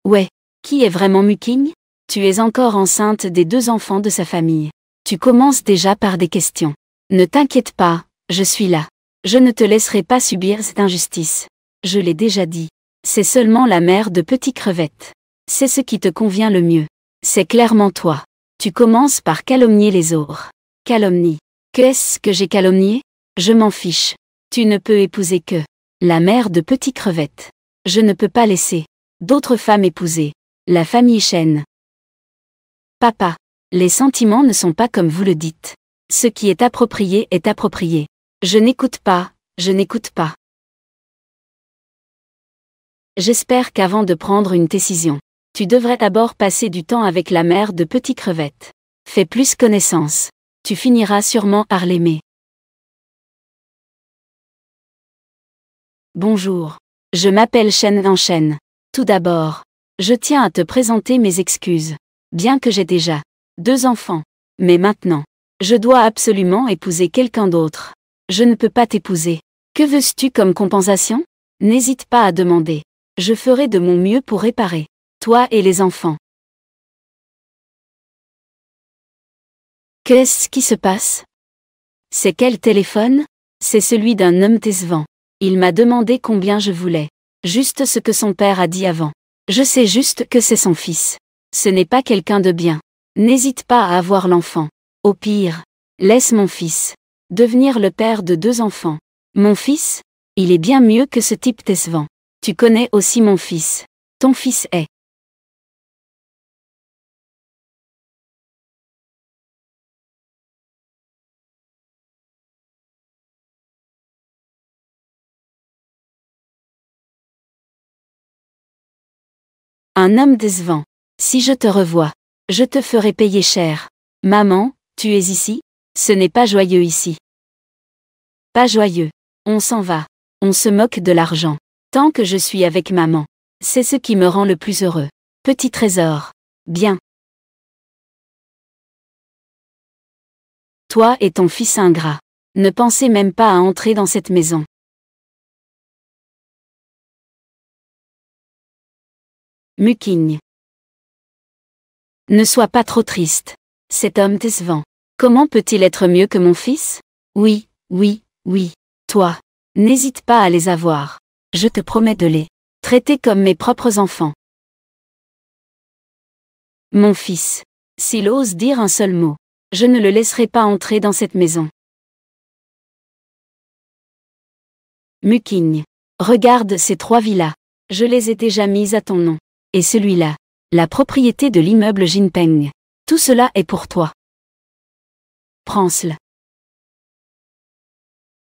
Ouais. Qui est vraiment Muking? Tu es encore enceinte des 2 enfants de sa famille. Tu commences déjà par des questions. Ne t'inquiète pas, je suis là. Je ne te laisserai pas subir cette injustice. Je l'ai déjà dit. C'est seulement la mère de Petit Crevette. C'est ce qui te convient le mieux. C'est clairement toi. Tu commences par calomnier les autres. Calomnie. Qu'est-ce que j'ai calomnié? Je m'en fiche. Tu ne peux épouser que la mère de Petit Crevette. Je ne peux pas laisser d'autres femmes épouser la famille Chen. Papa, les sentiments ne sont pas comme vous le dites. Ce qui est approprié est approprié. Je n'écoute pas. J'espère qu'avant de prendre une décision, tu devrais d'abord passer du temps avec la mère de Petit Crevette. Fais plus connaissance. Tu finiras sûrement par l'aimer. Bonjour. Je m'appelle Chen en Chen. Tout d'abord, je tiens à te présenter mes excuses. Bien que j'ai déjà 2 enfants. Mais maintenant, je dois absolument épouser quelqu'un d'autre. Je ne peux pas t'épouser. Que veux-tu comme compensation? N'hésite pas à demander. Je ferai de mon mieux pour réparer toi et les enfants. Qu'est-ce qui se passe? C'est quel téléphone? C'est celui d'un homme décevant. Il m'a demandé combien je voulais. Juste ce que son père a dit avant. Je sais juste que c'est son fils. Ce n'est pas quelqu'un de bien. N'hésite pas à avoir l'enfant. Au pire, laisse mon fils devenir le père de 2 enfants. Mon fils? Il est bien mieux que ce type décevant. Tu connais aussi mon fils. Ton fils est un homme décevant. Si je te revois, je te ferai payer cher. Maman, tu es ici? Ce n'est pas joyeux ici. Pas joyeux. On s'en va. On se moque de l'argent. Tant que je suis avec maman. C'est ce qui me rend le plus heureux. Petit trésor. Bien. Toi et ton fils ingrat. Ne pensez même pas à entrer dans cette maison. Muking. Ne sois pas trop triste. Cet homme décevant. Comment peut-il être mieux que mon fils? Oui, oui, oui. Toi. N'hésite pas à les avoir. Je te promets de les traiter comme mes propres enfants. Mon fils. S'il ose dire un seul mot, je ne le laisserai pas entrer dans cette maison. Muking. Regarde ces 3 villas. Je les ai déjà mises à ton nom. Et celui-là. La propriété de l'immeuble Jinpeng. Tout cela est pour toi. Prends-le.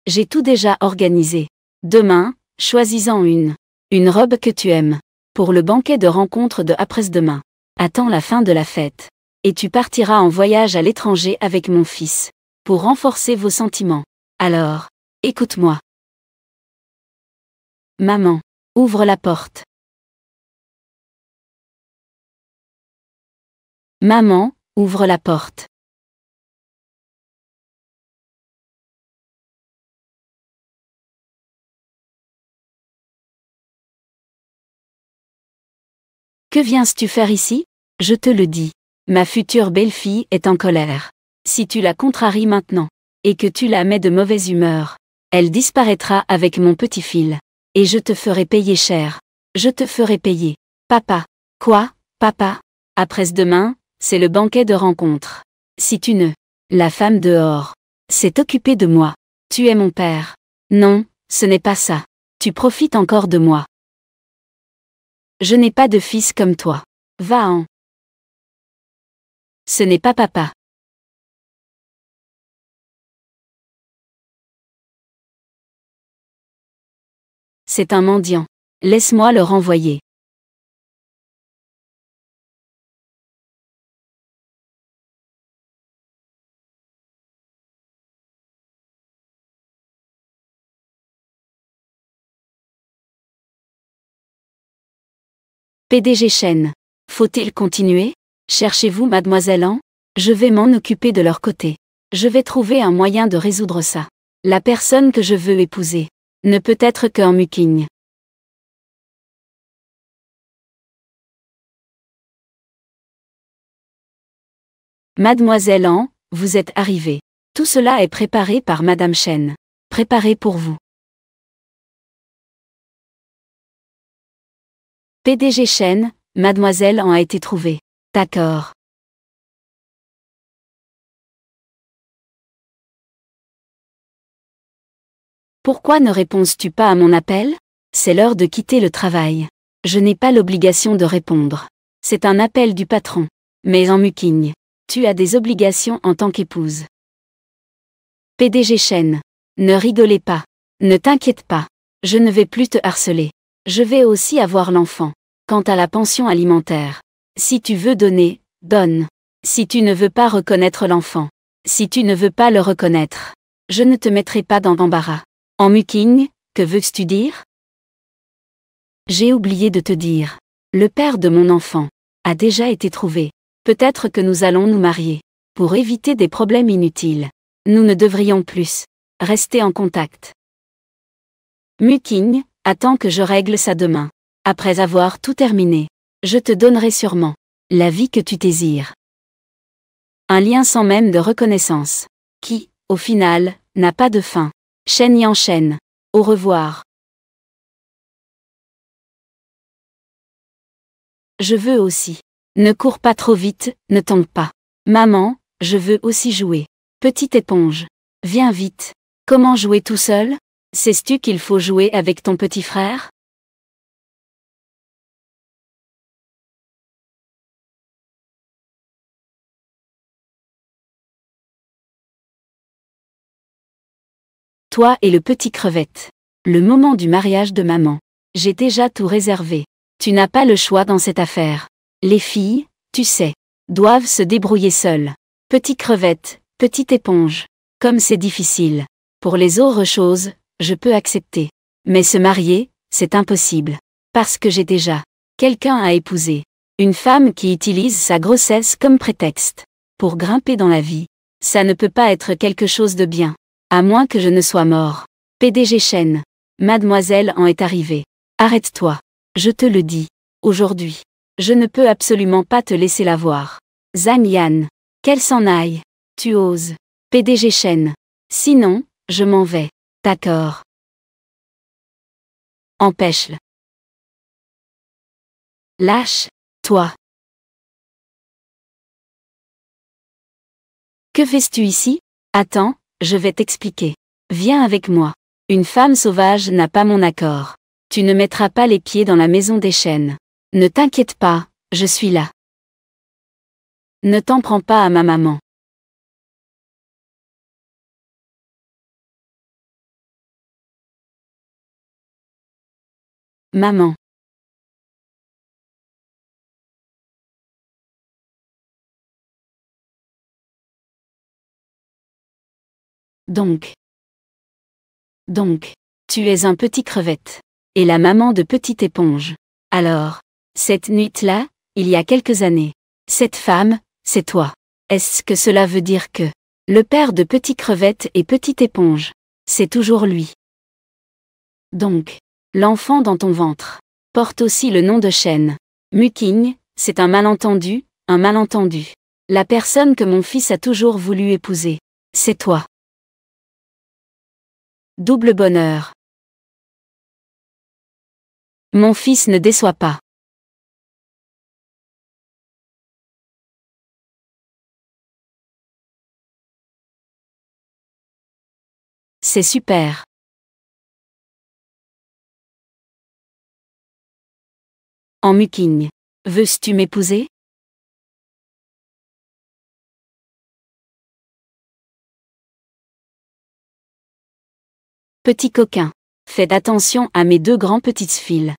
J'ai tout déjà organisé. Demain, choisis-en une. Une robe que tu aimes. Pour le banquet de rencontre de après-demain. Attends la fin de la fête. Et tu partiras en voyage à l'étranger avec mon fils. Pour renforcer vos sentiments. Alors, écoute-moi. Maman, ouvre la porte. Maman, ouvre la porte. Que viens-tu faire ici? Je te le dis. Ma future belle-fille est en colère. Si tu la contraries maintenant, et que tu la mets de mauvaise humeur, elle disparaîtra avec mon petit fil. Et je te ferai payer cher. Je te ferai payer. Papa. Quoi, papa? Après-demain, c'est le banquet de rencontre. Si tu ne... La femme dehors s'est occupée de moi. Tu es mon père. Non, ce n'est pas ça. Tu profites encore de moi. Je n'ai pas de fils comme toi. Va-en. Ce n'est pas papa. C'est un mendiant. Laisse-moi le renvoyer. PDG Chen. Faut-il continuer? Cherchez-vous Mademoiselle An? Je vais m'en occuper de leur côté. Je vais trouver un moyen de résoudre ça. La personne que je veux épouser ne peut être qu'un Muking. Mademoiselle An, vous êtes arrivée. Tout cela est préparé par Madame Chen. Préparé pour vous. PDG Chen, Mademoiselle An a été trouvée. D'accord. Pourquoi ne réponds-tu pas à mon appel? C'est l'heure de quitter le travail. Je n'ai pas l'obligation de répondre. C'est un appel du patron. Mais en Muking, tu as des obligations en tant qu'épouse. PDG Chen. Ne rigolez pas. Ne t'inquiète pas. Je ne vais plus te harceler. Je vais aussi avoir l'enfant. Quant à la pension alimentaire, si tu veux donner, donne. Si tu ne veux pas reconnaître l'enfant, si tu ne veux pas le reconnaître, je ne te mettrai pas dans l'embarras. En Muking, que veux-tu dire? J'ai oublié de te dire. Le père de mon enfant a déjà été trouvé. Peut-être que nous allons nous marier. Pour éviter des problèmes inutiles, nous ne devrions plus rester en contact. Muking, attends que je règle ça demain. Après avoir tout terminé, je te donnerai sûrement la vie que tu désires. Un lien sans même de reconnaissance, qui, au final, n'a pas de fin. Chen Yanchen. Au revoir. Je veux aussi. Ne cours pas trop vite, ne tombe pas. Maman, je veux aussi jouer. Petite éponge. Viens vite. Comment jouer tout seul? Sais-tu qu'il faut jouer avec ton petit frère? Toi et le petit crevette. Le moment du mariage de maman. J'ai déjà tout réservé. Tu n'as pas le choix dans cette affaire. Les filles, tu sais, doivent se débrouiller seules. Petit crevette, petite éponge. Comme c'est difficile. Pour les autres choses, je peux accepter. Mais se marier, c'est impossible. Parce que j'ai déjà quelqu'un à épouser. Une femme qui utilise sa grossesse comme prétexte. Pour grimper dans la vie. Ça ne peut pas être quelque chose de bien. À moins que je ne sois mort. PDG Chen. Mademoiselle en est arrivée. Arrête-toi. Je te le dis. Aujourd'hui. Je ne peux absolument pas te laisser la voir. Zhang Yan. Qu'elle s'en aille. Tu oses. PDG Shen. Sinon, je m'en vais. D'accord. Empêche-le. Lâche, toi. Que fais-tu ici? Attends, je vais t'expliquer. Viens avec moi. Une femme sauvage n'a pas mon accord. Tu ne mettras pas les pieds dans la maison des chênes. Ne t'inquiète pas, je suis là. Ne t'en prends pas à ma maman. Maman. Donc, tu es un petit crevette. Et la maman de petite éponge. Alors, cette nuit-là, il y a quelques années, cette femme, c'est toi. Est-ce que cela veut dire que le père de petit crevette et petite éponge, c'est toujours lui? Donc, l'enfant dans ton ventre porte aussi le nom de Shen. Muking, c'est un malentendu, un malentendu. La personne que mon fils a toujours voulu épouser, c'est toi. Double bonheur. Mon fils ne déçoit pas. C'est super. En Muking. Veux-tu m'épouser? Petit coquin. Faites attention à mes deux grands petites filles.